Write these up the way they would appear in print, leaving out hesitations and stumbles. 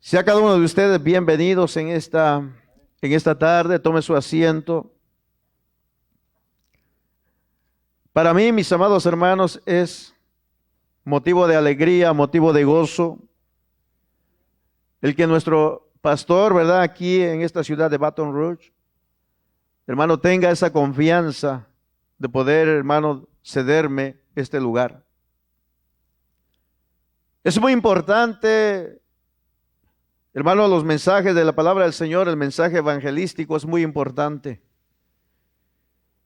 Sea cada uno de ustedes bienvenidos en esta tarde. Tome su asiento. Para mí, mis amados hermanos, es motivo de alegría, motivo de gozo, el que nuestro pastor, ¿verdad?, aquí en esta ciudad de Baton Rouge, hermano, tenga esa confianza de poder, hermano, cederme este lugar. Es muy importante, hermano, los mensajes de la palabra del Señor, el mensaje evangelístico es muy importante.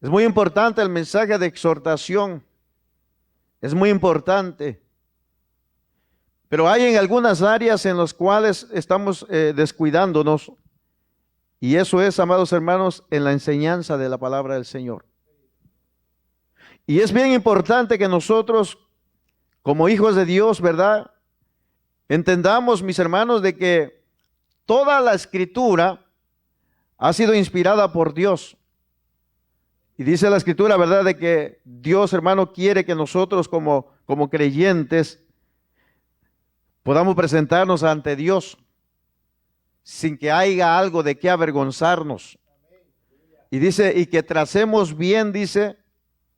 Es muy importante el mensaje de exhortación. Es muy importante. Pero hay en algunas áreas en las cuales estamos descuidándonos. Y eso es, amados hermanos, en la enseñanza de la palabra del Señor. Y es bien importante que nosotros, como hijos de Dios, ¿verdad?, entendamos, mis hermanos, de que toda la escritura ha sido inspirada por Dios. Y dice la escritura, ¿verdad?, de que Dios, hermano, quiere que nosotros como creyentes podamos presentarnos ante Dios sin que haya algo de qué avergonzarnos. Y dice, y que tracemos bien, dice,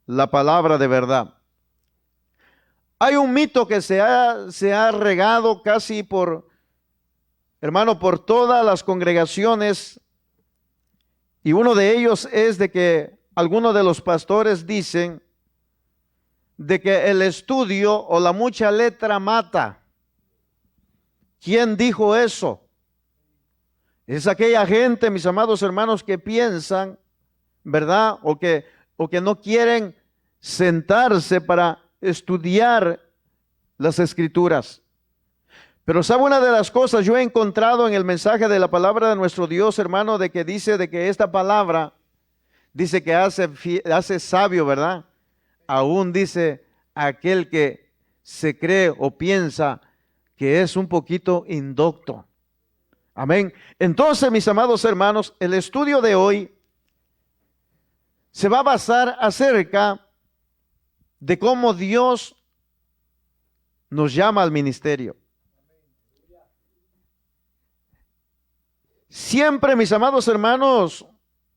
la palabra de verdad. Hay un mito que se ha regado casi por todas las congregaciones, y uno de ellos es de que algunos de los pastores dicen de que el estudio o la mucha letra mata. ¿Quién dijo eso? Es aquella gente, mis amados hermanos, que piensan, ¿verdad?, o que no quieren sentarse para estudiar las escrituras. Pero sabe una de las cosas, yo he encontrado en el mensaje de la palabra de nuestro Dios, hermano, de que dice de que esta palabra dice que hace sabio, ¿verdad? Aún dice aquel que se cree o piensa que es un poquito indocto. Amén. Entonces, mis amados hermanos, el estudio de hoy se va a basar acerca de cómo Dios nos llama al ministerio. Siempre, mis amados hermanos,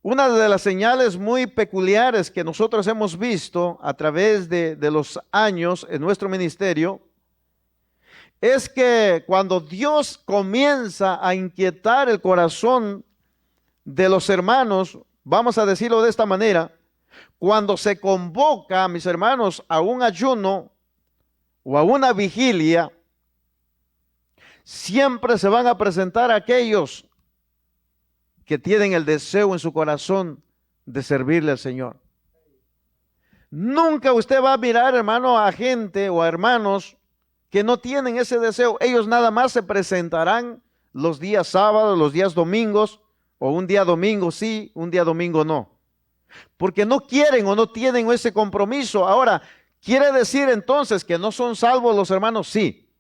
una de las señales muy peculiares que nosotros hemos visto a través de los años en nuestro ministerio es que cuando Dios comienza a inquietar el corazón de los hermanos, vamos a decirlo de esta manera, cuando se convoca, mis hermanos, a un ayuno o a una vigilia, siempre se van a presentar aquellos que tienen el deseo en su corazón de servirle al Señor. Nunca usted va a mirar, hermano, a gente o a hermanos que no tienen ese deseo. Ellos nada más se presentarán los días sábados, los días domingos, o un día domingo sí, un día domingo no. Porque no quieren o no tienen ese compromiso. Ahora, ¿quiere decir entonces que no son salvos los hermanos? Sí,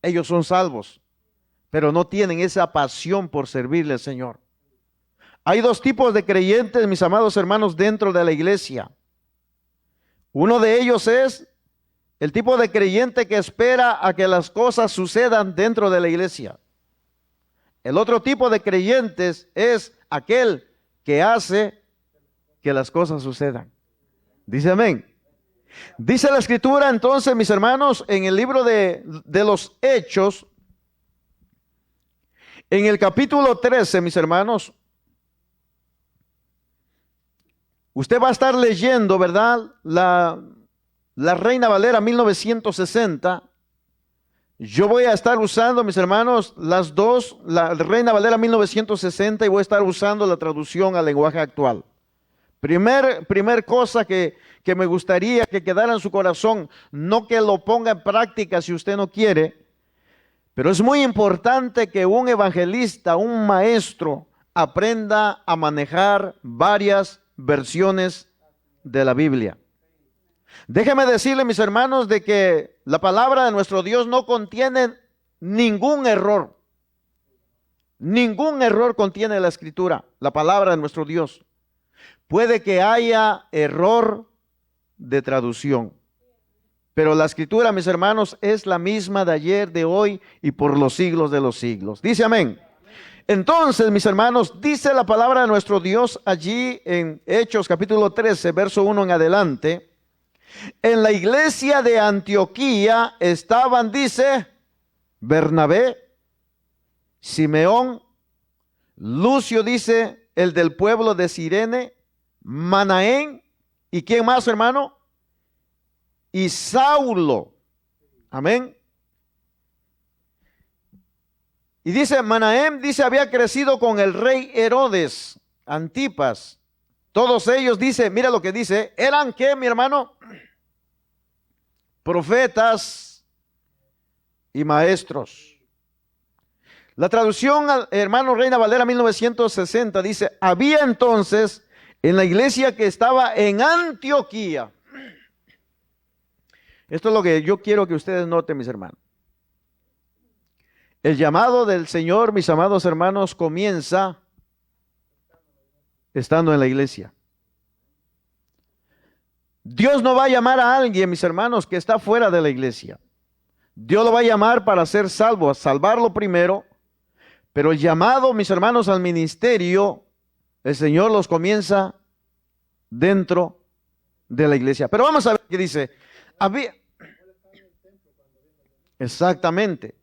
ellos son salvos, pero no tienen esa pasión por servirle al Señor. Hay dos tipos de creyentes, mis amados hermanos, dentro de la iglesia. Uno de ellos es el tipo de creyente que espera a que las cosas sucedan dentro de la iglesia. El otro tipo de creyentes es aquel que hace que las cosas sucedan. Dice amén. Dice la escritura entonces, mis hermanos, en el libro de los Hechos, en el capítulo 13, mis hermanos, usted va a estar leyendo, ¿verdad?, la Reina Valera 1960. Yo voy a estar usando, mis hermanos, las dos, la Reina Valera 1960, y voy a estar usando la traducción al lenguaje actual. Primer cosa que me gustaría que quedara en su corazón, no que lo ponga en práctica si usted no quiere, pero es muy importante que un evangelista, un maestro, aprenda a manejar varias versiones de la Biblia. Déjeme decirle, mis hermanos, de que la palabra de nuestro Dios no contiene ningún error. Ningún error contiene la escritura, la palabra de nuestro Dios. Puede que haya error de traducción. Pero la escritura, mis hermanos, es la misma de ayer, de hoy y por los siglos de los siglos. Dice amén. Entonces, mis hermanos, dice la palabra de nuestro Dios allí en Hechos capítulo 13, verso 1 en adelante. En la iglesia de Antioquía estaban, dice, Bernabé, Simeón, Lucio, dice, el del pueblo de Cirene, Manaén, ¿y quién más, hermano? Y Saulo. Amén. Y dice, Manahem, dice, había crecido con el rey Herodes, Antipas. Todos ellos, dice, mira lo que dice, eran, ¿qué, mi hermano? Profetas y maestros. La traducción, hermano Reina Valera 1960, dice, había entonces en la iglesia que estaba en Antioquía. Esto es lo que yo quiero que ustedes noten, mis hermanos. El llamado del Señor, mis amados hermanos, comienza estando en la iglesia. Dios no va a llamar a alguien, mis hermanos, que está fuera de la iglesia. Dios lo va a llamar para ser salvo, a salvarlo primero. Pero el llamado, mis hermanos, al ministerio, el Señor los comienza dentro de la iglesia. Pero vamos a ver qué dice. Exactamente.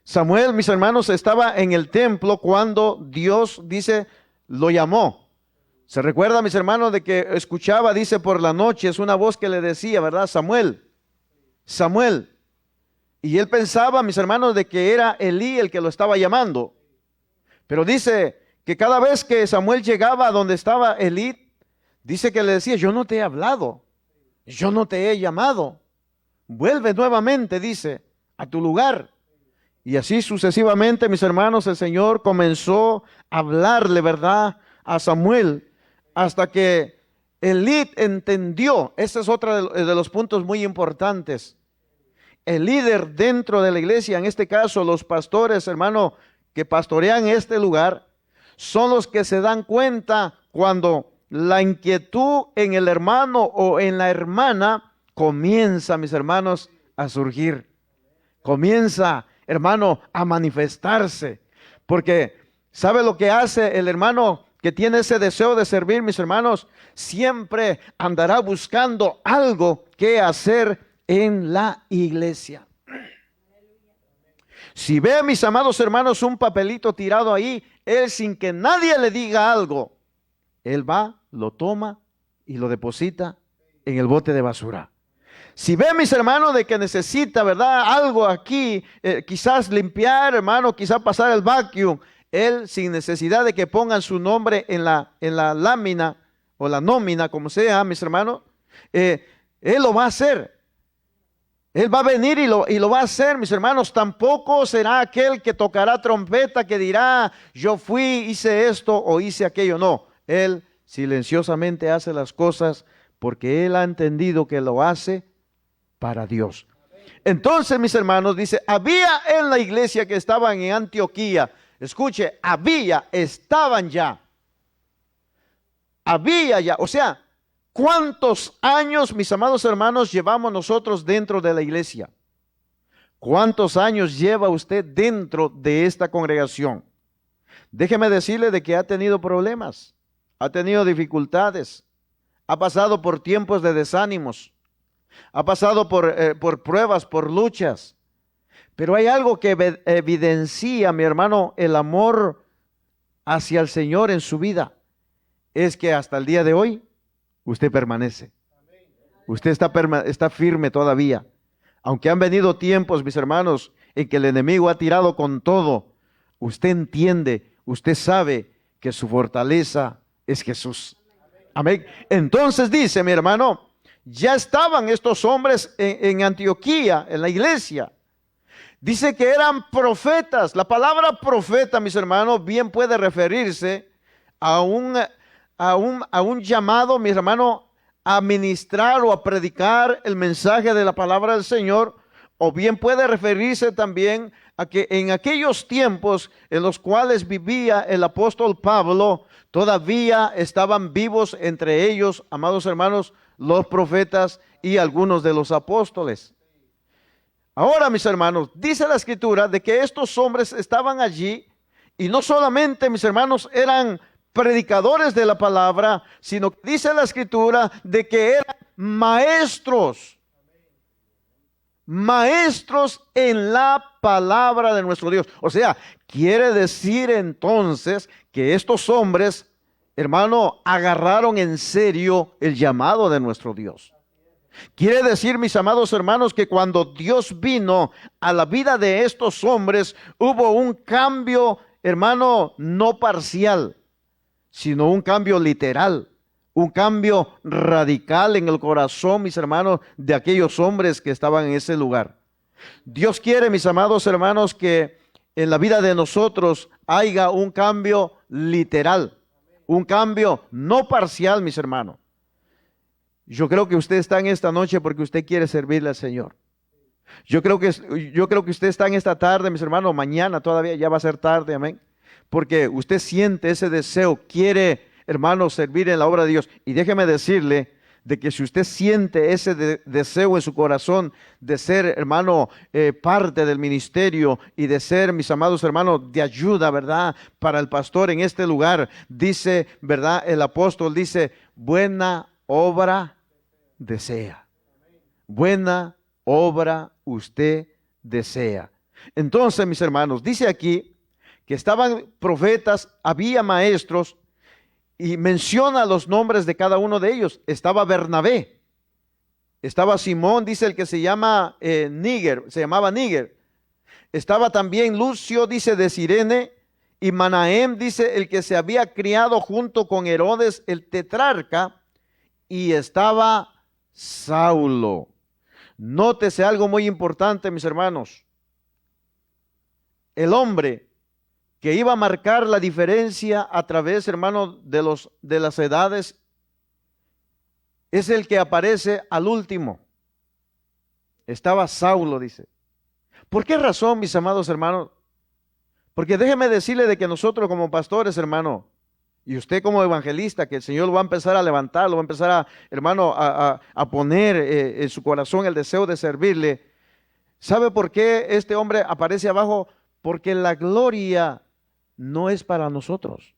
Samuel, mis hermanos, estaba en el templo cuando Dios, dice, lo llamó. ¿Se recuerda, mis hermanos, de que escuchaba, dice, por la noche, es una voz que le decía, ¿verdad? Samuel, Samuel. Y él pensaba, mis hermanos, de que era Elí el que lo estaba llamando. Pero dice que cada vez que Samuel llegaba a donde estaba Elí, dice que le decía, yo no te he hablado, yo no te he llamado. Vuelve nuevamente, dice, a tu lugar. Y así sucesivamente, mis hermanos, el Señor comenzó a hablarle, ¿verdad?, a Samuel, hasta que Elí entendió. Ese es otro de los puntos muy importantes. El líder dentro de la iglesia, en este caso los pastores, hermano, que pastorean este lugar, son los que se dan cuenta cuando la inquietud en el hermano o en la hermana comienza, mis hermanos, a surgir. Comienza, hermano, a manifestarse. Porque, ¿sabe lo que hace el hermano que tiene ese deseo de servir, mis hermanos? Siempre andará buscando algo que hacer en la iglesia. Si ve, mis amados hermanos, un papelito tirado ahí, él sin que nadie le diga algo, él va, lo toma y lo deposita en el bote de basura. Si ve, mis hermanos, de que necesita, ¿verdad?, algo aquí, quizás limpiar, hermano, quizás pasar el vacuum, él sin necesidad de que pongan su nombre en la lámina o la nómina, como sea, mis hermanos, él lo va a hacer. Él va a venir y lo va a hacer, mis hermanos. Tampoco será aquel que tocará trompeta que dirá, yo fui, hice esto o hice aquello. No, él silenciosamente hace las cosas porque él ha entendido que lo hace para Dios. Entonces, mis hermanos, dice, había en la iglesia que estaban en Antioquía, escuche, estaban ya. Había ya, o sea, ¿cuántos años, mis amados hermanos, llevamos nosotros dentro de la iglesia? ¿Cuántos años lleva usted dentro de esta congregación? Déjeme decirle de que ha tenido problemas, ha tenido dificultades, ha pasado por tiempos de desánimos, ha pasado por pruebas, por luchas. Pero hay algo que evidencia, mi hermano, el amor hacia el Señor en su vida. Es que hasta el día de hoy, usted permanece. Usted está firme todavía. Aunque han venido tiempos, mis hermanos, en que el enemigo ha tirado con todo, usted entiende, usted sabe que su fortaleza es Jesús. Amén. Entonces dice, mi hermano, ya estaban estos hombres en Antioquía, en la iglesia. Dice que eran profetas. La palabra profeta, mis hermanos, bien puede referirse a un llamado, mis hermanos, a ministrar o a predicar el mensaje de la palabra del Señor, o bien puede referirse también a que en aquellos tiempos en los cuales vivía el apóstol Pablo, todavía estaban vivos entre ellos, amados hermanos, los profetas y algunos de los apóstoles. Ahora, mis hermanos, dice la Escritura de que estos hombres estaban allí y no solamente, mis hermanos, eran predicadores de la palabra, sino que dice la Escritura de que eran maestros. Maestros en la palabra de nuestro Dios. O sea, quiere decir entonces que estos hombres, hermano, agarraron en serio el llamado de nuestro Dios. Quiere decir, mis amados hermanos, que cuando Dios vino a la vida de estos hombres, hubo un cambio, hermano, no parcial, sino un cambio literal. Un cambio radical en el corazón, mis hermanos, de aquellos hombres que estaban en ese lugar. Dios quiere, mis amados hermanos, que en la vida de nosotros haya un cambio literal, un cambio no parcial, mis hermanos. Yo creo que usted está en esta noche porque usted quiere servirle al Señor. Yo creo que usted está en esta tarde, mis hermanos, mañana todavía ya va a ser tarde, amén. Porque usted siente ese deseo, quiere, hermano, servir en la obra de Dios. Y déjeme decirle de que si usted siente ese deseo en su corazón de ser, hermano, parte del ministerio y de ser, mis amados hermanos, de ayuda, ¿verdad? Para el pastor en este lugar, dice, ¿verdad? El apóstol dice, buena obra desea. Buena obra usted desea. Entonces, mis hermanos, dice aquí que estaban profetas, había maestros, y menciona los nombres de cada uno de ellos. Estaba Bernabé, estaba Simón, dice el que se llamaba Níger. Estaba también Lucio, dice, de Cirene, y Manahem, dice, el que se había criado junto con Herodes el tetrarca, y estaba Saulo. Nótese algo muy importante, mis hermanos. El hombre que iba a marcar la diferencia a través, hermano, de las edades, es el que aparece al último. Estaba Saulo, dice. ¿Por qué razón, mis amados hermanos? Porque déjeme decirle de que nosotros como pastores, hermano, y usted como evangelista, que el Señor lo va a empezar a levantar, lo va a empezar a, hermano, a poner en su corazón el deseo de servirle. ¿Sabe por qué este hombre aparece abajo? Porque la gloria no es para nosotros.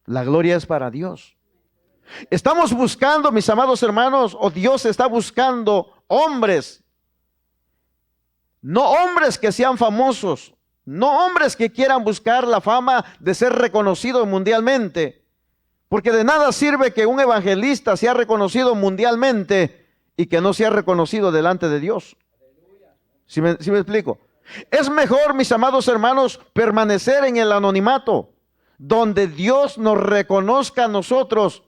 La gloria es para Dios. Estamos buscando, mis amados hermanos, o Dios está buscando hombres. No hombres que sean famosos. No hombres que quieran buscar la fama de ser reconocidos mundialmente. Porque de nada sirve que un evangelista sea reconocido mundialmente y que no sea reconocido delante de Dios. ¿Sí me explico? Es mejor, mis amados hermanos, permanecer en el anonimato, donde Dios nos reconozca a nosotros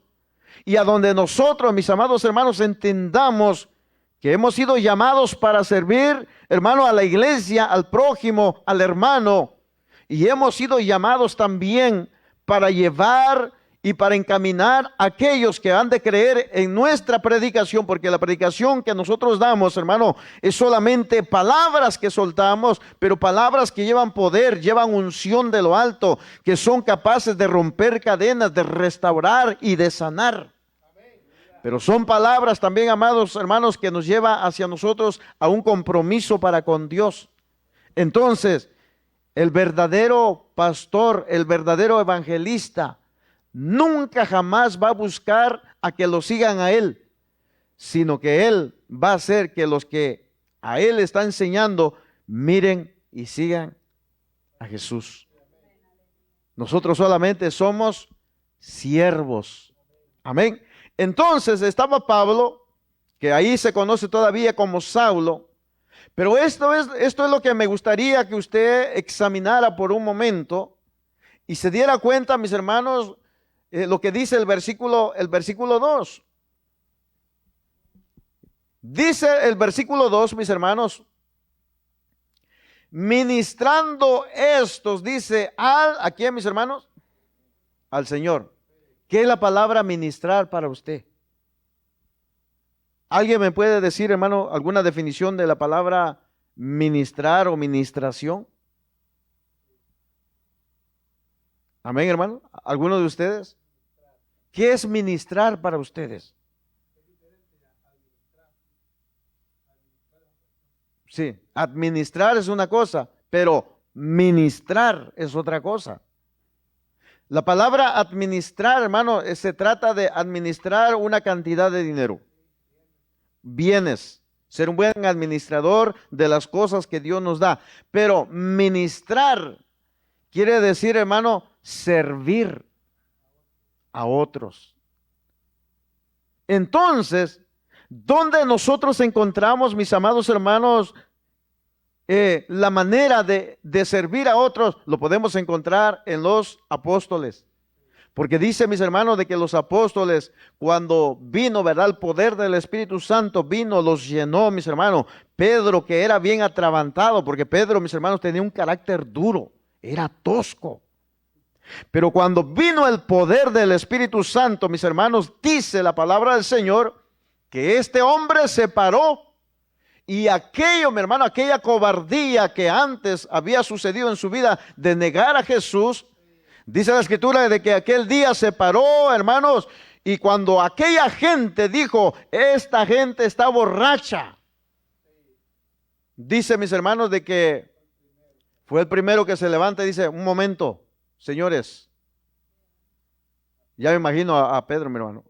y a donde nosotros, mis amados hermanos, entendamos que hemos sido llamados para servir, hermano, a la iglesia, al prójimo, al hermano, y hemos sido llamados también para llevar y para encaminar a aquellos que han de creer en nuestra predicación, porque la predicación que nosotros damos, hermano, es solamente palabras que soltamos, pero palabras que llevan poder, llevan unción de lo alto, que son capaces de romper cadenas, de restaurar y de sanar. Pero son palabras también, amados hermanos, que nos lleva hacia nosotros a un compromiso para con Dios. Entonces, el verdadero pastor, el verdadero evangelista, nunca jamás va a buscar a que lo sigan a él, sino que él va a hacer que los que a él está enseñando miren y sigan a Jesús. Nosotros solamente somos siervos. Amén. Entonces estaba Pablo, que ahí se conoce todavía como Saulo, pero esto es lo que me gustaría que usted examinara por un momento y se diera cuenta, mis hermanos, lo que dice el versículo 2. Dice el versículo 2, mis hermanos, ministrando estos, dice, ¿a quién, mis hermanos? Al Señor. ¿Qué es la palabra ministrar para usted? ¿Alguien me puede decir, hermano, alguna definición de la palabra ministrar o ministración? Amén, hermano. ¿Alguno de ustedes? ¿Qué es ministrar para ustedes? Sí, administrar es una cosa, pero ministrar es otra cosa. La palabra administrar, hermano, se trata de administrar una cantidad de dinero, bienes, ser un buen administrador de las cosas que Dios nos da. Pero ministrar quiere decir, hermano, servir a otros. Entonces, ¿dónde nosotros encontramos, mis amados hermanos, la manera de servir a otros? Lo podemos encontrar en los apóstoles. Porque dice, mis hermanos, de que los apóstoles, cuando vino, ¿verdad?, el poder del Espíritu Santo vino, los llenó, mis hermanos. Pedro, que era bien atragantado, porque Pedro, mis hermanos, tenía un carácter duro, era tosco. Pero cuando vino el poder del Espíritu Santo, mis hermanos, dice la palabra del Señor, que este hombre se paró. Y aquello, mi hermano, aquella cobardía que antes había sucedido en su vida de negar a Jesús, dice la Escritura de que aquel día se paró, hermanos, y cuando aquella gente dijo, esta gente está borracha, dice, mis hermanos, de que fue el primero que se levanta y dice, un momento, señores, ya me imagino a Pedro, mi hermano.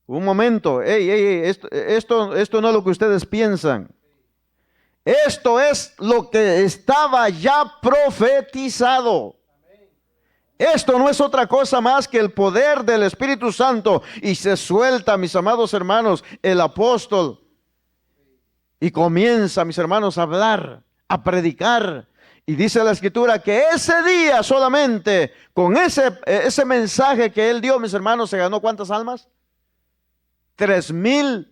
Un momento, esto no es lo que ustedes piensan. Esto es lo que estaba ya profetizado. Esto no es otra cosa más que el poder del Espíritu Santo. Y se suelta, mis amados hermanos, el apóstol. Y comienza, mis hermanos, a hablar, a predicar. Y dice la Escritura que ese día solamente, con ese mensaje que él dio, mis hermanos, se ganó ¿cuántas almas? 3,000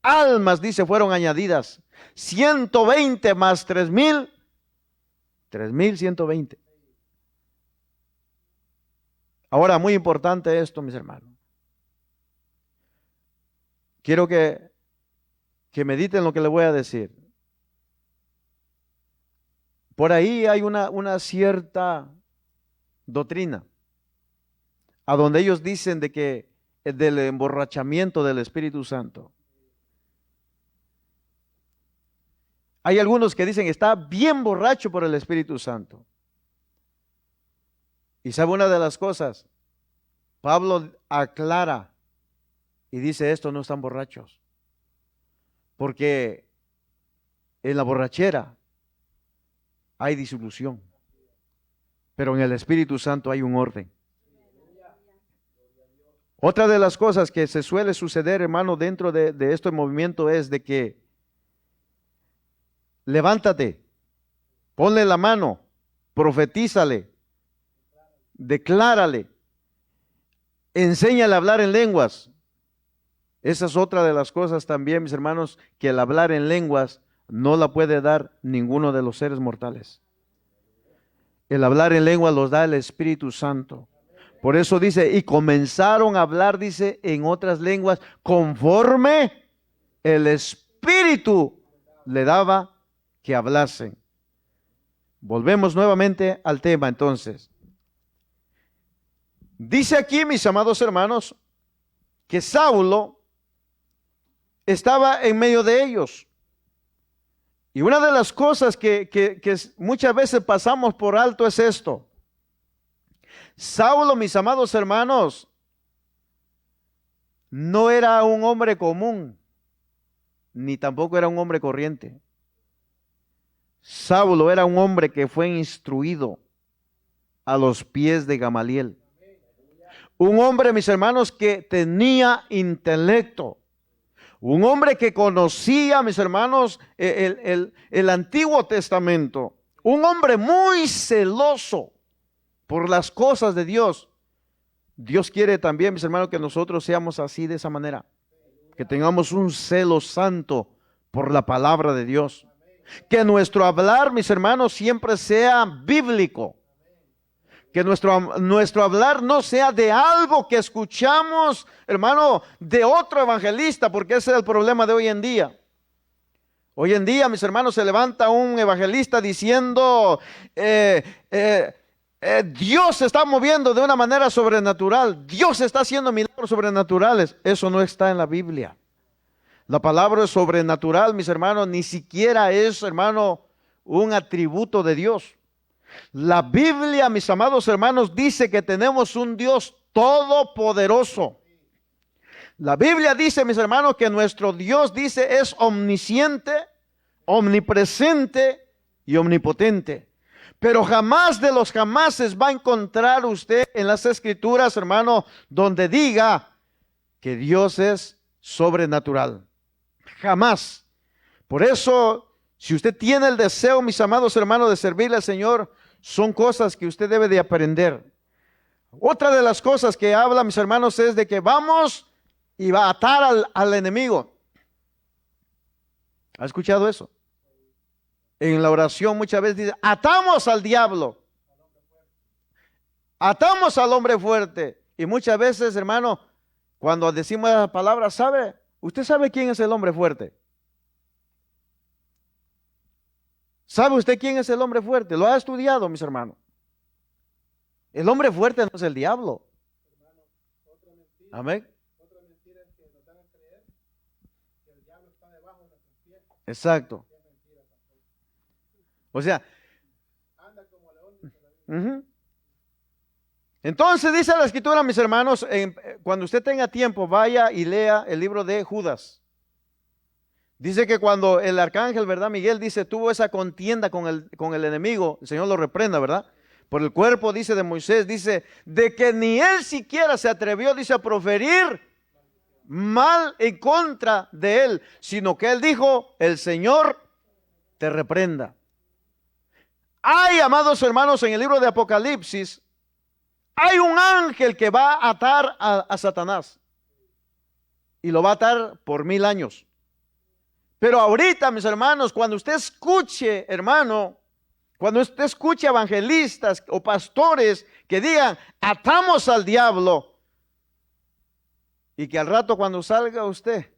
almas, dice, fueron añadidas. 120 más 3,000, 3,120. Ahora, muy importante esto, mis hermanos. Quiero que mediten lo que les voy a decir. Por ahí hay una cierta doctrina, a donde ellos dicen de que del emborrachamiento del Espíritu Santo. Hay algunos que dicen está bien borracho por el Espíritu Santo. Y sabe una de las cosas, Pablo aclara y dice, estos no están borrachos, porque en la borrachera hay disolución, pero en el Espíritu Santo hay un orden. Otra de las cosas que se suele suceder, hermano, dentro de este movimiento es de que levántate, ponle la mano, profetízale, declárale, enséñale a hablar en lenguas. Esa es otra de las cosas también, mis hermanos, que el hablar en lenguas no la puede dar ninguno de los seres mortales. El hablar en lenguas los da el Espíritu Santo. Por eso dice, y comenzaron a hablar, dice, en otras lenguas, conforme el Espíritu le daba que hablasen. Volvemos nuevamente al tema entonces. Dice aquí, mis amados hermanos, que Saulo estaba en medio de ellos. Y una de las cosas que muchas veces pasamos por alto es esto. Saulo, mis amados hermanos, no era un hombre común, ni tampoco era un hombre corriente. Saulo era un hombre que fue instruido a los pies de Gamaliel. Un hombre, mis hermanos, que tenía intelecto. Un hombre que conocía, mis hermanos, el Antiguo Testamento. Un hombre muy celoso por las cosas de Dios. Dios quiere también, mis hermanos, que nosotros seamos así, de esa manera. Que tengamos un celo santo por la palabra de Dios. Que nuestro hablar, mis hermanos, siempre sea bíblico. Que nuestro hablar no sea de algo que escuchamos, hermano, de otro evangelista, porque ese es el problema de hoy en día. Hoy en día, mis hermanos, se levanta un evangelista diciendo, Dios se está moviendo de una manera sobrenatural. Dios está haciendo milagros sobrenaturales. Eso no está en la Biblia. La palabra es sobrenatural, mis hermanos, ni siquiera es, hermano, un atributo de Dios. La Biblia, mis amados hermanos, dice que tenemos un Dios todopoderoso. La Biblia dice, mis hermanos, que nuestro Dios, dice, es omnisciente, omnipresente y omnipotente. Pero jamás de los jamases va a encontrar usted en las Escrituras, hermano, donde diga que Dios es sobrenatural. Jamás. Por eso, si usted tiene el deseo, mis amados hermanos, de servirle al Señor, son cosas que usted debe de aprender. Otra de las cosas que habla, mis hermanos, es de que vamos y va a atar al enemigo. ¿Ha escuchado eso? En la oración muchas veces dice, atamos al diablo. Atamos al hombre fuerte. Y muchas veces, hermano, cuando decimos las palabras, ¿sabe? ¿Usted sabe quién es el hombre fuerte? ¿Sabe usted quién es el hombre fuerte? Lo ha estudiado, mis hermanos. El hombre fuerte no es el diablo. Amén. Otra mentira es que nos dan a creer que el diablo está debajo de nuestros pies. Exacto. O sea, anda como león, dice la Biblia. Entonces dice la Escritura, mis hermanos, cuando usted tenga tiempo, vaya y lea el libro de Judas. Dice que cuando el arcángel, ¿verdad? Miguel dice, tuvo esa contienda con el enemigo, el Señor lo reprenda, ¿verdad? Por el cuerpo, dice, de Moisés, dice, de que ni él siquiera se atrevió, dice, a proferir mal en contra de él, sino que él dijo, el Señor te reprenda. Hay, amados hermanos, en el libro de Apocalipsis, hay un ángel que va a atar a Satanás. Y lo va a atar por 1000 años. Pero ahorita, mis hermanos, cuando usted escuche, hermano, cuando usted escuche evangelistas o pastores que digan, atamos al diablo, y que al rato cuando salga usted,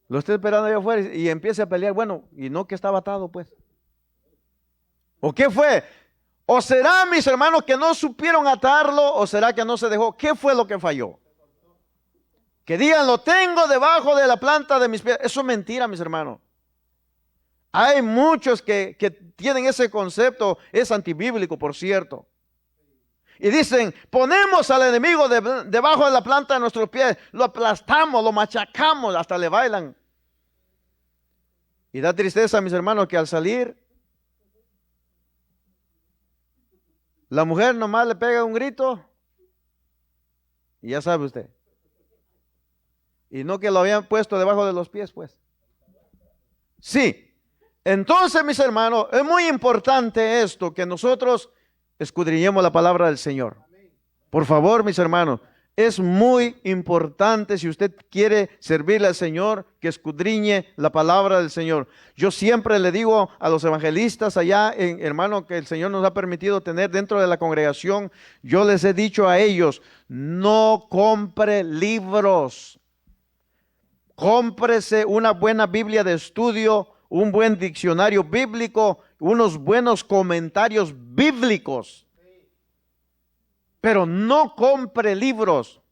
lo esté esperando allá afuera y empiece a pelear, bueno, y no que estaba atado, pues. ¿O qué fue? ¿O será, mis hermanos, que no supieron atarlo? ¿O será que no se dejó? ¿Qué fue lo que falló? Que digan, lo tengo debajo de la planta de mis pies. Eso es mentira, mis hermanos. Hay muchos que tienen ese concepto, es antibíblico, por cierto. Y dicen, ponemos al enemigo debajo de la planta de nuestros pies, lo aplastamos, lo machacamos, hasta le bailan. Y da tristeza, mis hermanos, que al salir, la mujer nomás le pega un grito y ya sabe usted. Y no que lo habían puesto debajo de los pies, pues. Sí. Entonces, mis hermanos, es muy importante esto, que nosotros escudriñemos la palabra del Señor. Por favor, mis hermanos, es muy importante, si usted quiere servirle al Señor, que escudriñe la palabra del Señor. Yo siempre le digo a los evangelistas allá, hermano, que el Señor nos ha permitido tener dentro de la congregación, yo les he dicho a ellos, no compre libros. Cómprese una buena Biblia de estudio, un buen diccionario bíblico, unos buenos comentarios bíblicos. Pero no compre libros.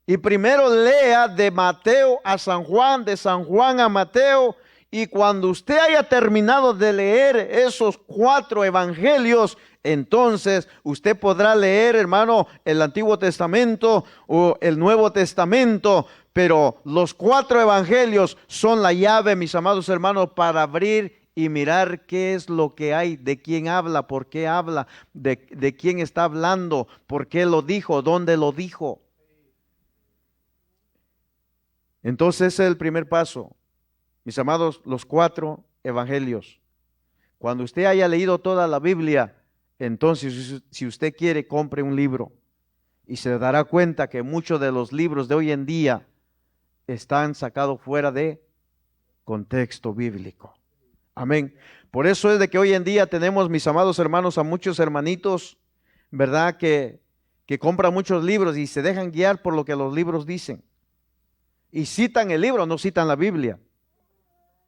Y primero lea de Mateo a San Juan, de San Juan a Mateo. Y cuando usted haya terminado de leer esos 4 evangelios, entonces usted podrá leer, hermano, el Antiguo Testamento o el Nuevo Testamento. Pero los 4 evangelios son la llave, mis amados hermanos, para abrir y mirar qué es lo que hay, de quién habla, por qué habla, de quién está hablando, por qué lo dijo, dónde lo dijo. Entonces ese es el primer paso, mis amados, los 4 evangelios. Cuando usted haya leído toda la Biblia, entonces si usted quiere, compre un libro y se dará cuenta que muchos de los libros de hoy en día están sacados fuera de contexto bíblico. Amén. Por eso es de que hoy en día tenemos, mis amados hermanos, a muchos hermanitos, ¿verdad? Que compran muchos libros y se dejan guiar por lo que los libros dicen. Y citan el libro, no citan la Biblia.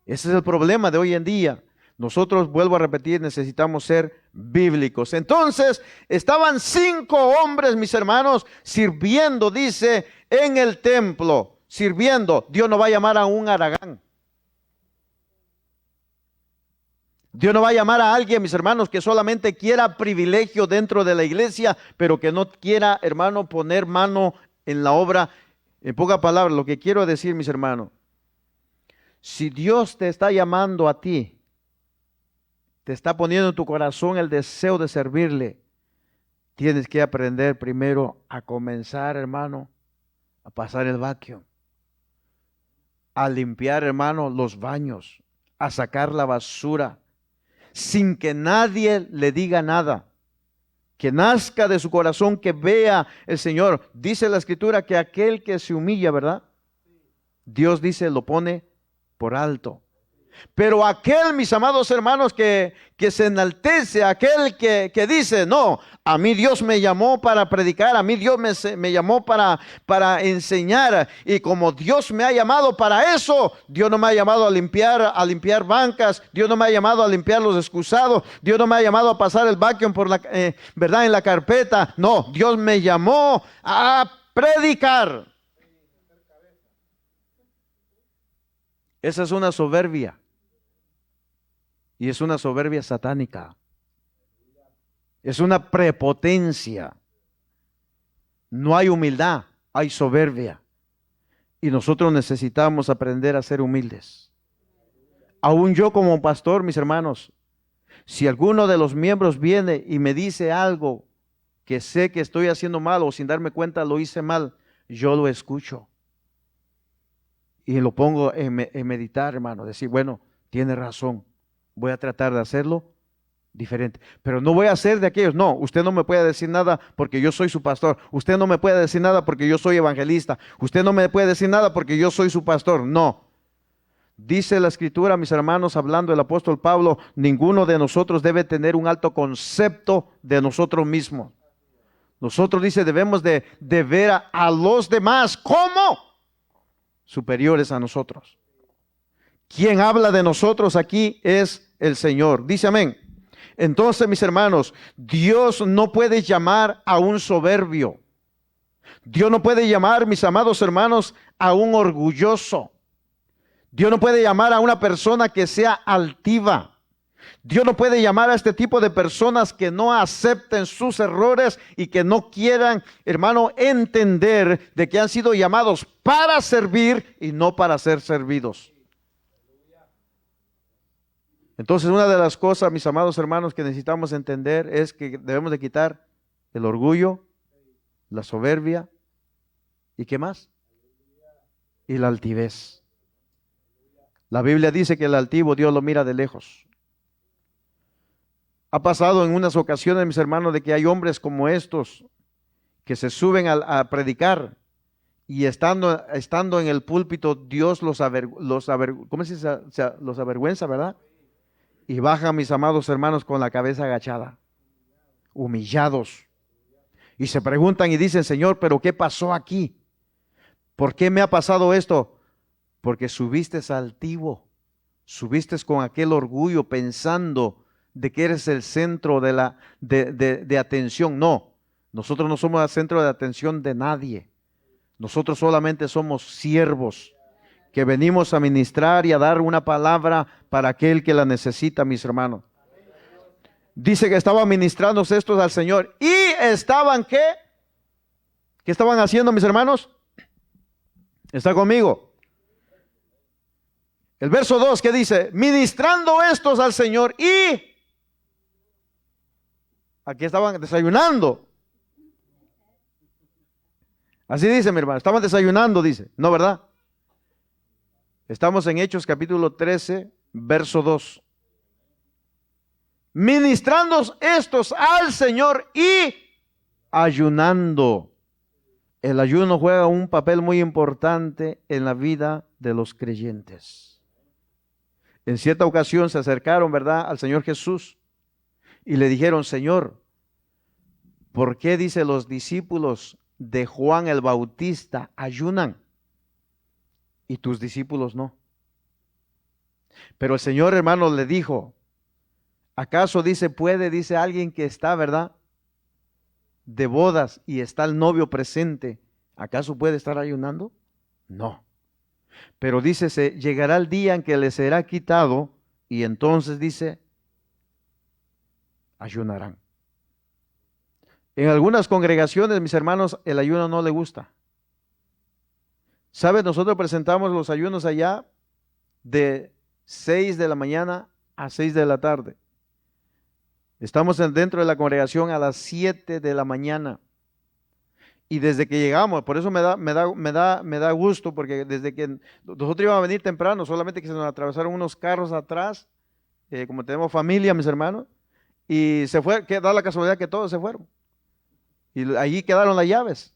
Ese es el problema de hoy en día. Nosotros, vuelvo a repetir, necesitamos ser bíblicos. Entonces, estaban 5 hombres, mis hermanos, sirviendo, dice, en el templo. sirviendo, Dios no va a llamar a un haragán. Dios no va a llamar a alguien, mis hermanos, que solamente quiera privilegio dentro de la iglesia, pero que no quiera, hermano, poner mano en la obra. En pocas palabras, lo que quiero decir, mis hermanos, si Dios te está llamando a ti, te está poniendo en tu corazón el deseo de servirle, tienes que aprender primero a comenzar, hermano, a pasar el vacuum, a limpiar, hermano, los baños, a sacar la basura, sin que nadie le diga nada. Que nazca de su corazón, que vea el Señor. Dice la Escritura que aquel que se humilla, ¿verdad? Dios dice, lo pone por alto. Pero aquel, mis amados hermanos, que se enaltece, aquel que dice, no, a mí Dios me llamó para predicar, a mí Dios me llamó para enseñar, y como Dios me ha llamado para eso, Dios no me ha llamado a limpiar bancas, Dios no me ha llamado a limpiar los excusados, Dios no me ha llamado a pasar el vacuum por la, ¿verdad? En la carpeta. No, Dios me llamó a predicar. Esa es una soberbia. Y es una soberbia satánica. Es una prepotencia. No hay humildad, hay soberbia. Y nosotros necesitamos aprender a ser humildes. Aún yo como pastor, mis hermanos, si alguno de los miembros viene y me dice algo que sé que estoy haciendo mal o sin darme cuenta lo hice mal, yo lo escucho. Y lo pongo en meditar, hermano. Decir, bueno, tiene razón. Voy a tratar de hacerlo diferente. Pero no voy a hacer de aquellos. No, usted no me puede decir nada porque yo soy su pastor. Usted no me puede decir nada porque yo soy evangelista. Usted no me puede decir nada porque yo soy su pastor. No. Dice la Escritura, mis hermanos, hablando el apóstol Pablo, ninguno de nosotros debe tener un alto concepto de nosotros mismos. Nosotros, dice, debemos de ver a los demás como superiores a nosotros. Quien habla de nosotros aquí es el Señor. Dice amén. Entonces, mis hermanos, Dios no puede llamar a un soberbio. Dios no puede llamar, mis amados hermanos, a un orgulloso. Dios no puede llamar a una persona que sea altiva. Dios no puede llamar a este tipo de personas que no acepten sus errores y que no quieran, hermano, entender de que han sido llamados para servir y no para ser servidos. Entonces, una de las cosas, mis amados hermanos, que necesitamos entender es que debemos de quitar el orgullo, la soberbia y ¿qué más? Y la altivez. La Biblia dice que el altivo Dios lo mira de lejos. Ha pasado en unas ocasiones, mis hermanos, de que hay hombres como estos que se suben a predicar y estando en el púlpito Dios los avergüenza, ¿verdad? Y bajan, mis amados hermanos, con la cabeza agachada, humillados. Y se preguntan y dicen, Señor, ¿pero qué pasó aquí? ¿Por qué me ha pasado esto? Porque subiste altivo, subiste con aquel orgullo pensando de que eres el centro de atención. No, nosotros no somos el centro de atención de nadie. Nosotros solamente somos siervos que venimos a ministrar y a dar una palabra para aquel que la necesita, mis hermanos. Dice que estaban ministrando estos al Señor y estaban, ¿qué? ¿Qué estaban haciendo, mis hermanos? ¿Está conmigo? El verso 2 que dice, ministrando estos al Señor y aquí estaban desayunando. Así dice, mi hermano, estaban desayunando, dice, ¿no, verdad? Estamos en Hechos capítulo 13, verso 2. Ministrando estos al Señor y ayunando. El ayuno juega un papel muy importante en la vida de los creyentes. En cierta ocasión se acercaron, ¿verdad?, al Señor Jesús y le dijeron, Señor, ¿por qué, dice, los discípulos de Juan el Bautista ayunan y tus discípulos no? Pero el Señor, hermano, le dijo, ¿acaso, dice, dice alguien que está, ¿verdad?, de bodas y está el novio presente, ¿acaso puede estar ayunando? No. Pero dice, llegará el día en que les será quitado y entonces dice, ayunarán. En algunas congregaciones, mis hermanos, el ayuno no le gusta. ¿Sabes? Nosotros presentamos los ayunos allá de 6 de la mañana a 6 de la tarde. Estamos dentro de la congregación a las 7 de la mañana. Y desde que llegamos, por eso me da gusto, porque desde que nosotros íbamos a venir temprano, solamente que se nos atravesaron unos carros atrás, como tenemos familia, mis hermanos, y se fue, da la casualidad que todos se fueron. Y allí quedaron las llaves.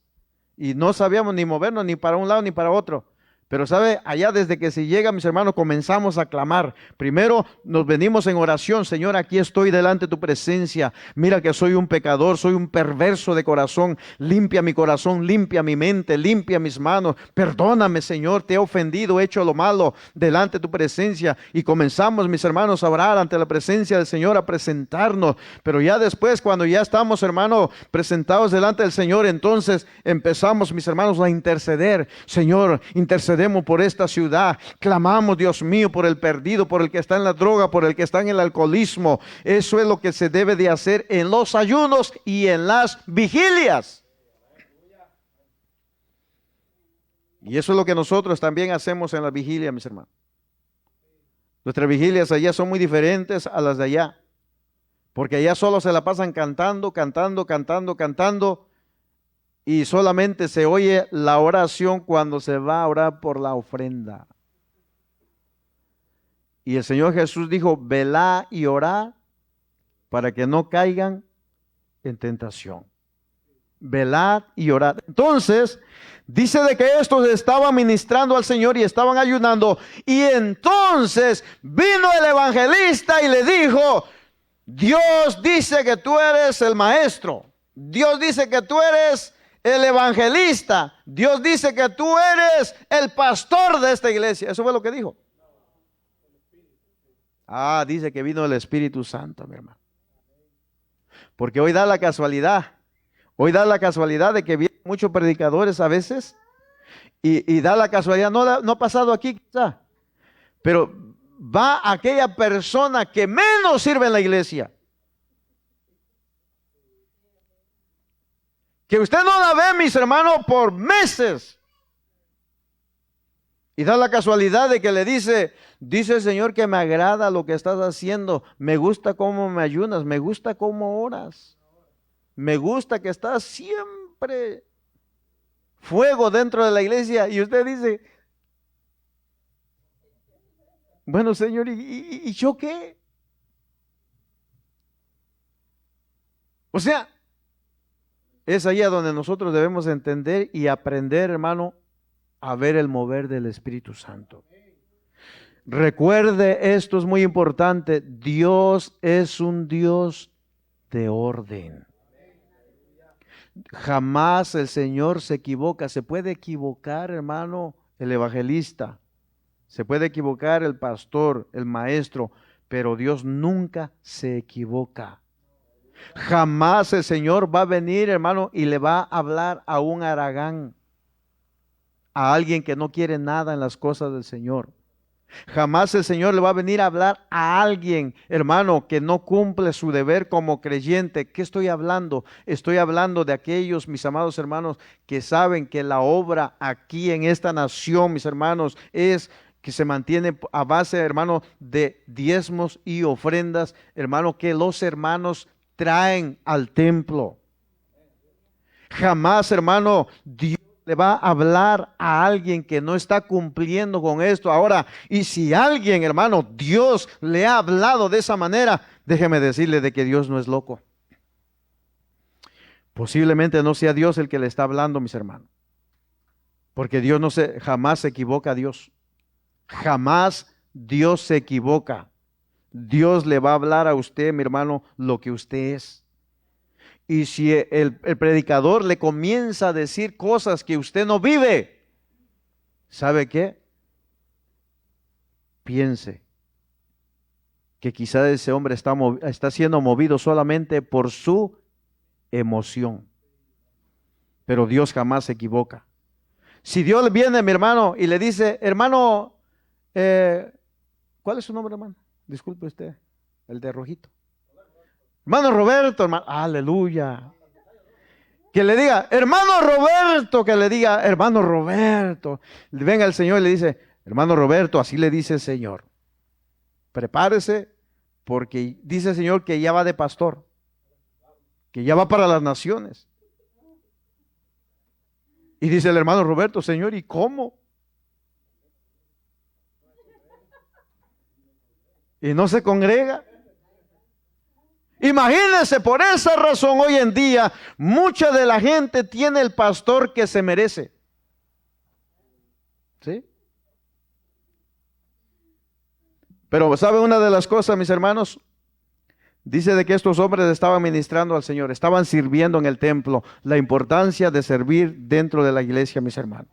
Y no sabíamos ni movernos ni para un lado ni para otro. Pero sabe, allá desde que se llega, mis hermanos, comenzamos a clamar. Primero nos venimos en oración. Señor, aquí estoy delante de tu presencia. Mira que soy un pecador, soy un perverso de corazón. Limpia mi corazón, limpia mi mente, limpia mis manos. Perdóname, Señor, te he ofendido, he hecho lo malo delante de tu presencia. Y comenzamos, mis hermanos, a orar ante la presencia del Señor, a presentarnos. Pero ya después, cuando ya estamos, hermanos, presentados delante del Señor, entonces empezamos, mis hermanos, a interceder. Señor, intercedemos por esta ciudad, clamamos, Dios mío, por el perdido, por el que está en la droga, por el que está en el alcoholismo. Eso es lo que se debe de hacer en los ayunos y en las vigilias. Y eso es lo que nosotros también hacemos en la vigilia, mis hermanos. Nuestras vigilias allá son muy diferentes a las de allá, porque allá solo se la pasan cantando, cantando, cantando, cantando. Y solamente se oye la oración cuando se va a orar por la ofrenda. Y el Señor Jesús dijo, velad y orad para que no caigan en tentación. Velad y orad. Entonces, dice de que estos estaban ministrando al Señor y estaban ayunando. Y entonces vino el evangelista y le dijo, Dios dice que tú eres el maestro. Dios dice que tú eres el evangelista. Dios dice que tú eres el pastor de esta iglesia. Eso fue lo que dijo. Dice que vino el Espíritu Santo, mi hermano. Porque hoy da la casualidad. Hoy da la casualidad de que vienen muchos predicadores a veces. Y da la casualidad, no ha pasado aquí quizá, pero va aquella persona que menos sirve en la iglesia. Que usted no la ve, mis hermanos, por meses. Y da la casualidad de que le dice el Señor que me agrada lo que estás haciendo. Me gusta cómo me ayunas, me gusta cómo oras. Me gusta que estás siempre fuego dentro de la iglesia. Y usted dice, bueno, Señor, ¿y yo qué? O sea, es allá donde nosotros debemos entender y aprender, hermano, a ver el mover del Espíritu Santo. Recuerde, esto es muy importante, Dios es un Dios de orden. Jamás el Señor se equivoca. Se puede equivocar, hermano, el evangelista. Se puede equivocar el pastor, el maestro, pero Dios nunca se equivoca. Jamás el Señor va a venir, hermano, y le va a hablar a un haragán, a alguien que no quiere nada en las cosas del Señor. Jamás el Señor le va a venir a hablar a alguien, hermano, que no cumple su deber como creyente. ¿Qué estoy hablando? Estoy hablando de aquellos, mis amados hermanos, que saben que la obra aquí en esta nación, mis hermanos, es que se mantiene a base, hermano, de diezmos y ofrendas, hermano, que los hermanos traen al templo. Jamás, hermano, Dios le va a hablar a alguien que no está cumpliendo con esto. Ahora, y si alguien, hermano, Dios le ha hablado de esa manera, déjeme decirle de que Dios no es loco. Posiblemente no sea Dios el que le está hablando, mis hermanos. Porque Dios jamás se equivoca, Dios. Jamás Dios se equivoca. Dios le va a hablar a usted, mi hermano, lo que usted es. Y si el predicador le comienza a decir cosas que usted no vive, ¿sabe qué? Piense que quizás ese hombre está siendo movido solamente por su emoción. Pero Dios jamás se equivoca. Si Dios viene, mi hermano, y le dice, hermano, ¿cuál es su nombre, hermano? Disculpe usted, el de rojito. Hermano Roberto, hermano, aleluya. Que le diga, hermano Roberto, que le diga, hermano Roberto. Venga el Señor y le dice, hermano Roberto, así le dice el Señor. Prepárese, porque dice el Señor que ya va de pastor, que ya va para las naciones. Y dice el hermano Roberto, Señor, ¿y cómo? Y no se congrega. Imagínense, por esa razón hoy en día mucha de la gente tiene el pastor que se merece. ¿Sí? Pero ¿sabe una de las cosas, mis hermanos? Dice de que estos hombres estaban ministrando al Señor, estaban sirviendo en el templo. La importancia de servir dentro de la iglesia, mis hermanos.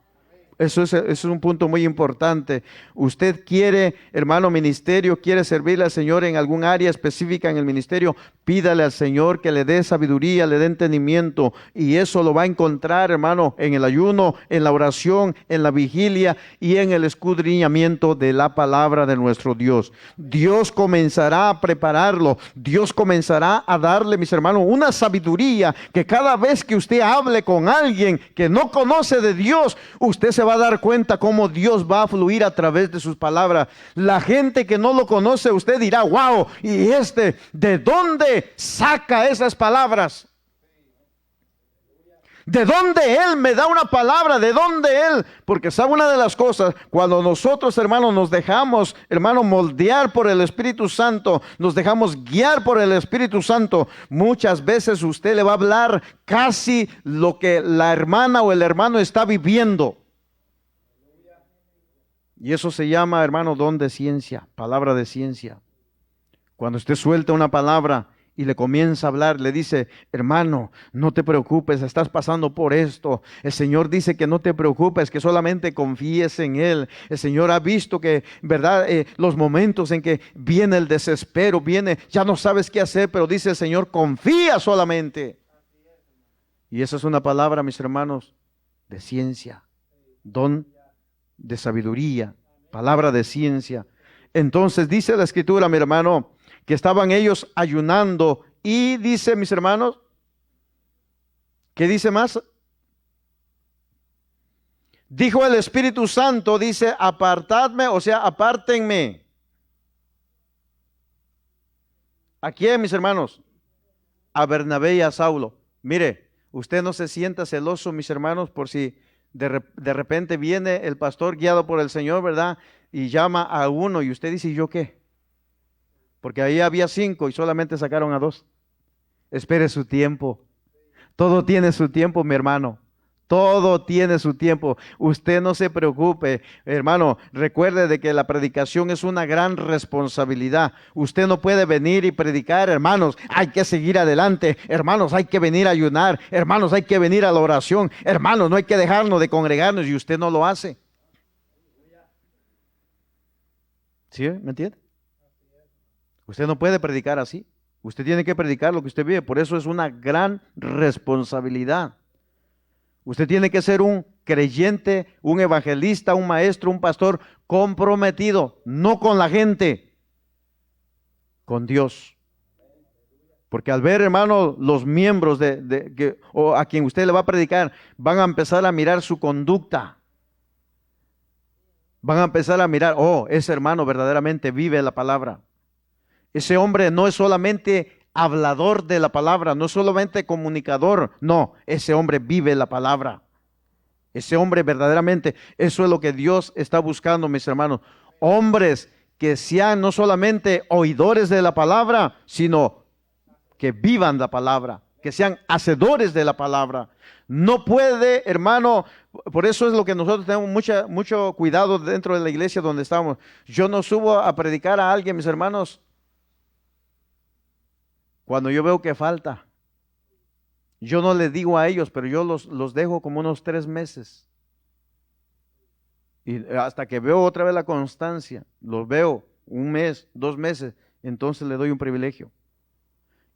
Eso es un punto muy importante. Usted quiere, hermano, ministerio, quiere servirle al Señor en algún área específica en el ministerio, pídale al Señor que le dé sabiduría, le dé entendimiento, y eso lo va a encontrar, hermano, en el ayuno, en la oración, en la vigilia y en el escudriñamiento de la palabra de nuestro Dios. Dios comenzará a prepararlo, Dios comenzará a darle, mis hermanos, una sabiduría que cada vez que usted hable con alguien que no conoce de Dios, usted se va a dar cuenta cómo Dios va a fluir a través de sus palabras. La gente que no lo conoce, usted dirá, wow, ¿y de dónde saca esas palabras? ¿De dónde Él me da una palabra? ¿De dónde Él? Porque sabe una de las cosas, cuando nosotros, hermanos, nos dejamos, hermanos, moldear por el Espíritu Santo, nos dejamos guiar por el Espíritu Santo, muchas veces usted le va a hablar casi lo que la hermana o el hermano está viviendo. Y eso se llama, hermano, don de ciencia, palabra de ciencia. Cuando usted suelta una palabra y le comienza a hablar, le dice, hermano, no te preocupes, estás pasando por esto. El Señor dice que no te preocupes, que solamente confíes en Él. El Señor ha visto que, verdad, los momentos en que viene el desespero, ya no sabes qué hacer, pero dice el Señor, confía solamente. Y esa es una palabra, mis hermanos, de ciencia, don de sabiduría, palabra de ciencia. Entonces dice la Escritura, mi hermano, que estaban ellos ayunando y dice, mis hermanos, ¿qué dice más? Dijo el Espíritu Santo, dice, apartadme, o sea, apártenme. ¿A quién, mis hermanos? A Bernabé y a Saulo. Mire, usted no se sienta celoso, mis hermanos, por si de repente viene el pastor guiado por el Señor, ¿verdad? Y llama a uno y usted dice, ¿y yo qué? Porque ahí había 5 y solamente sacaron a 2. Espere su tiempo. Todo tiene su tiempo, mi hermano. Todo tiene su tiempo. Usted no se preocupe, hermano. Recuerde de que la predicación es una gran responsabilidad. Usted no puede venir y predicar, hermanos. Hay que seguir adelante. Hermanos, hay que venir a ayunar. Hermanos, hay que venir a la oración. Hermanos, no hay que dejarnos de congregarnos y usted no lo hace. ¿Sí? ¿Me entiende? Usted no puede predicar así. Usted tiene que predicar lo que usted vive. Por eso es una gran responsabilidad. Usted tiene que ser un creyente, un evangelista, un maestro, un pastor comprometido, no con la gente, con Dios. Porque al ver, hermano, los miembros o a quien usted le va a predicar, van a empezar a mirar su conducta. Van a empezar a mirar, oh, ese hermano verdaderamente vive la palabra. Ese hombre no es solamente hablador de la palabra, no solamente comunicador, no, ese hombre vive la palabra. Ese hombre verdaderamente, eso es lo que Dios está buscando, mis hermanos. Hombres que sean no solamente oidores de la palabra, sino que vivan la palabra, que sean hacedores de la palabra. No puede, hermano, por eso es lo que nosotros tenemos mucho cuidado dentro de la iglesia donde estamos. Yo no subo a predicar a alguien, mis hermanos, cuando yo veo que falta. Yo no les digo a ellos, pero yo los dejo como unos 3 meses. Y hasta que veo otra vez la constancia, los veo 1 mes, 2 meses, entonces le doy un privilegio.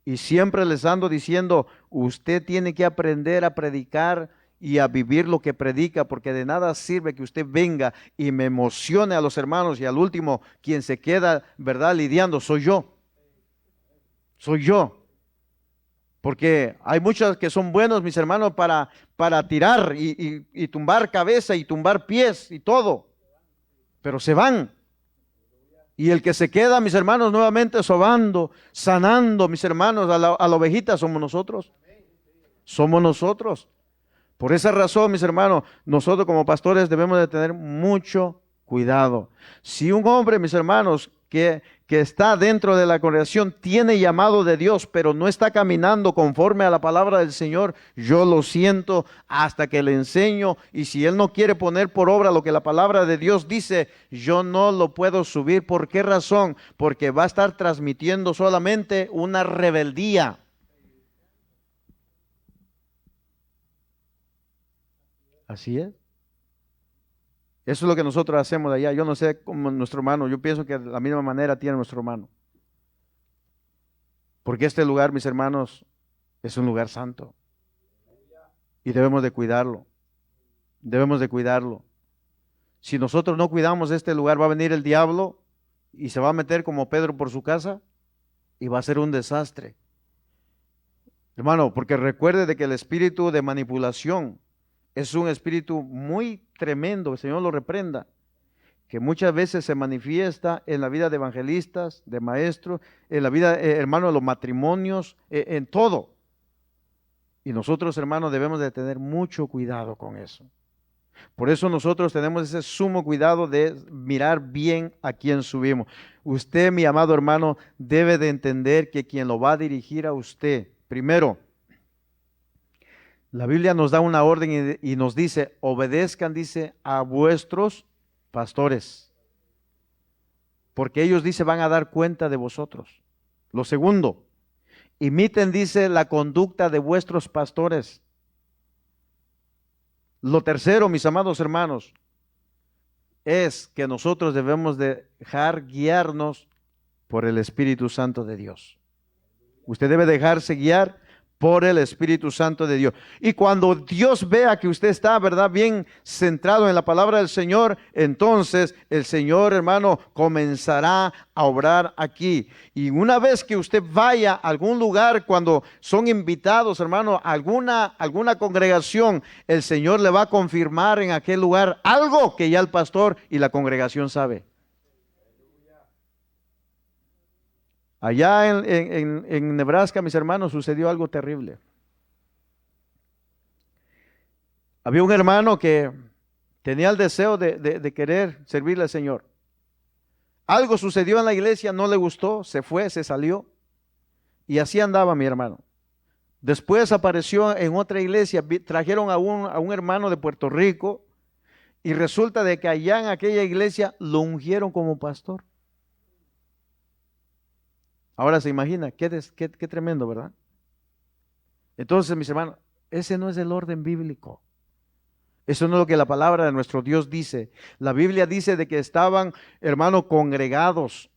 Y siempre les ando diciendo, usted tiene que aprender a predicar y a vivir lo que predica, porque de nada sirve que usted venga y me emocione a los hermanos y al último quien se queda, ¿verdad?, lidiando soy yo. Soy yo. Porque hay muchos que son buenos, mis hermanos, para tirar y tumbar cabeza y tumbar pies y todo. Pero se van. Y el que se queda, mis hermanos, nuevamente sobando, sanando, mis hermanos, a la ovejita somos nosotros. Somos nosotros. Por esa razón, mis hermanos, nosotros como pastores debemos de tener mucho cuidado. Si un hombre, mis hermanos, que está dentro de la congregación tiene llamado de Dios, pero no está caminando conforme a la palabra del Señor, yo lo siento hasta que le enseño, y si él no quiere poner por obra lo que la palabra de Dios dice, yo no lo puedo subir. ¿Por qué razón? Porque va a estar transmitiendo solamente una rebeldía. Así es. Eso es lo que nosotros hacemos de allá. Yo no sé cómo nuestro hermano, yo pienso que de la misma manera tiene nuestro hermano. Porque este lugar, mis hermanos, es un lugar santo. Y debemos de cuidarlo. Debemos de cuidarlo. Si nosotros no cuidamos este lugar, va a venir el diablo y se va a meter como Pedro por su casa y va a ser un desastre. Hermano, porque recuerde de que el espíritu de manipulación es un espíritu muy tremendo, el Señor lo reprenda, que muchas veces se manifiesta en la vida de evangelistas, de maestros, en la vida, hermano, de los matrimonios, en todo. Y nosotros, hermanos, debemos de tener mucho cuidado con eso. Por eso nosotros tenemos ese sumo cuidado de mirar bien a quién subimos. Usted, mi amado hermano, debe de entender que quien lo va a dirigir a usted, primero, la Biblia nos da una orden y nos dice, obedezcan, dice, a vuestros pastores, porque ellos, dice, van a dar cuenta de vosotros. Lo segundo, imiten, dice, la conducta de vuestros pastores. Lo tercero, mis amados hermanos, es que nosotros debemos dejar guiarnos por el Espíritu Santo de Dios. Usted debe dejarse guiar por el Espíritu Santo de Dios. Y cuando Dios vea que usted está, ¿verdad?, bien centrado en la palabra del Señor, entonces el Señor, hermano, comenzará a obrar aquí. Y una vez que usted vaya a algún lugar, cuando son invitados, hermano, a alguna congregación, el Señor le va a confirmar en aquel lugar algo que ya el pastor y la congregación sabe. Allá en Nebraska, mis hermanos, sucedió algo terrible. Había un hermano que tenía el deseo de querer servirle al Señor. Algo sucedió en la iglesia, no le gustó, se fue, se salió. Y así andaba mi hermano. Después apareció en otra iglesia, trajeron a un hermano de Puerto Rico y resulta de que allá en aquella iglesia lo ungieron como pastor. Ahora se imagina, qué tremendo, ¿verdad? Entonces, mis hermanos, ese no es el orden bíblico. Eso no es lo que la palabra de nuestro Dios dice. La Biblia dice de que estaban, hermanos, congregados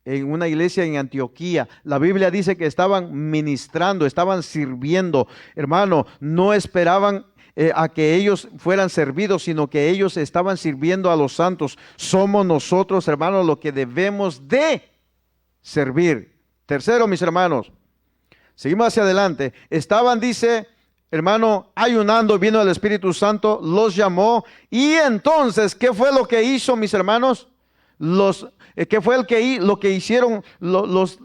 en una iglesia en Antioquía. La Biblia dice que estaban ministrando, estaban sirviendo. Hermano, no esperaban a que ellos fueran servidos, sino que ellos estaban sirviendo a los santos. Somos nosotros, hermanos, lo que debemos de servir. Tercero, mis hermanos, seguimos hacia adelante. Estaban, dice, hermano, ayunando, vino el Espíritu Santo, los llamó. Y entonces, ¿qué fue lo que hizo, mis hermanos? ¿Qué fue lo que hicieron los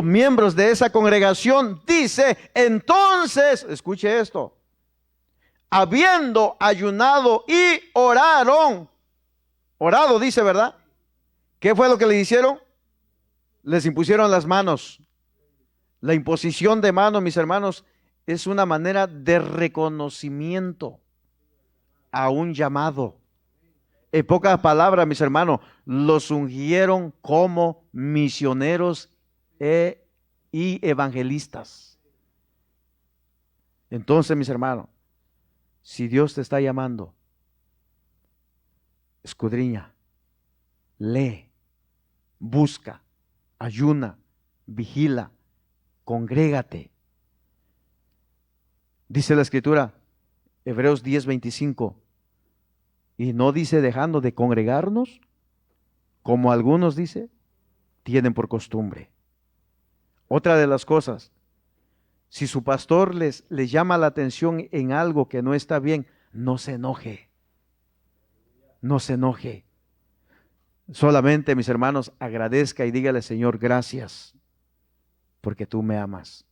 miembros de esa congregación? Dice, entonces, escuche esto, habiendo ayunado y orado, dice, ¿verdad? ¿Qué fue lo que le hicieron? Les impusieron las manos. La imposición de manos, mis hermanos, es una manera de reconocimiento a un llamado. En pocas palabras, mis hermanos, los ungieron como misioneros y evangelistas. Entonces, mis hermanos, si Dios te está llamando, escudriña, lee, busca, ayuna, vigila, congrégate. Dice la Escritura, Hebreos 10:25. Y no dice dejando de congregarnos, como algunos dice, tienen por costumbre. Otra de las cosas, si su pastor les llama la atención en algo que no está bien, no se enoje. No se enoje. Solamente, mis hermanos, agradezca y dígale, Señor, gracias, porque tú me amas.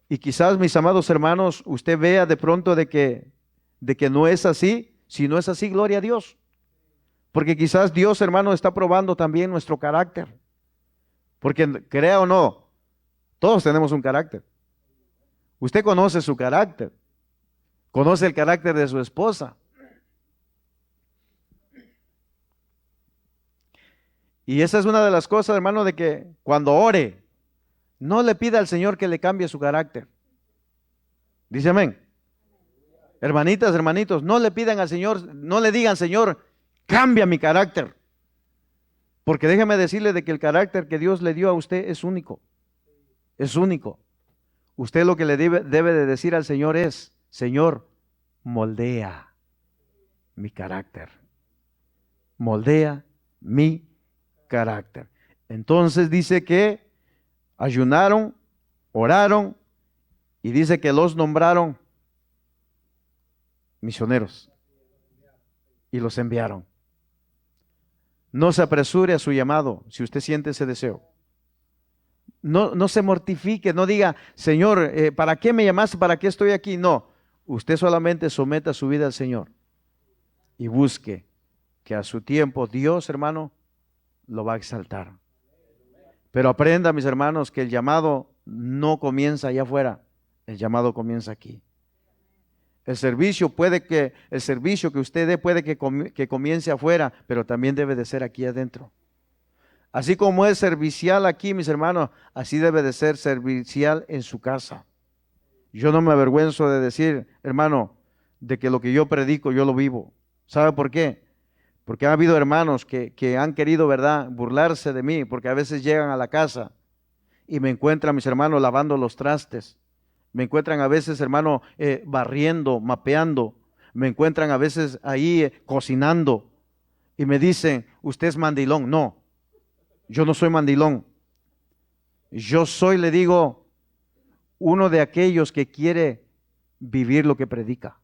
Y quizás, mis amados hermanos, usted vea de pronto de que no es así. Si no es así, gloria a Dios. Porque quizás Dios, hermano, está probando también nuestro carácter. Porque crea o no, todos tenemos un carácter. Usted conoce su carácter. Conoce el carácter de su esposa. Y esa es una de las cosas, hermano, de que cuando ore, no le pida al Señor que le cambie su carácter. Dice amén. Hermanitas, hermanitos, no le pidan al Señor, no le digan, Señor, cambia mi carácter. Porque déjeme decirle de que el carácter que Dios le dio a usted es único. Es único. Usted lo que le debe de decir al Señor es, Señor, moldea mi carácter. Moldea mi carácter. Entonces dice que ayunaron, oraron y dice que los nombraron misioneros y los enviaron. No se apresure a su llamado si usted siente ese deseo. No se mortifique, no diga, Señor, ¿para qué me llamaste? ¿Para qué estoy aquí? No, usted solamente someta su vida al Señor y busque que a su tiempo Dios, hermano, lo va a exaltar. Pero aprenda, mis hermanos, que el llamado no comienza allá afuera, el llamado comienza aquí. El servicio que usted dé puede que comience afuera, pero también debe de ser aquí adentro. Así como es servicial aquí, mis hermanos, así debe de ser servicial en su casa. Yo no me avergüenzo de decir, hermano, de que lo que yo predico, yo lo vivo. ¿Sabe por qué? Porque ha habido hermanos que han querido, ¿verdad?, burlarse de mí, porque a veces llegan a la casa y me encuentran, mis hermanos, lavando los trastes. Me encuentran a veces, hermano, barriendo, mapeando. Me encuentran a veces ahí cocinando. Y me dicen, usted es mandilón. No, yo no soy mandilón. Yo soy, le digo, uno de aquellos que quiere vivir lo que predica.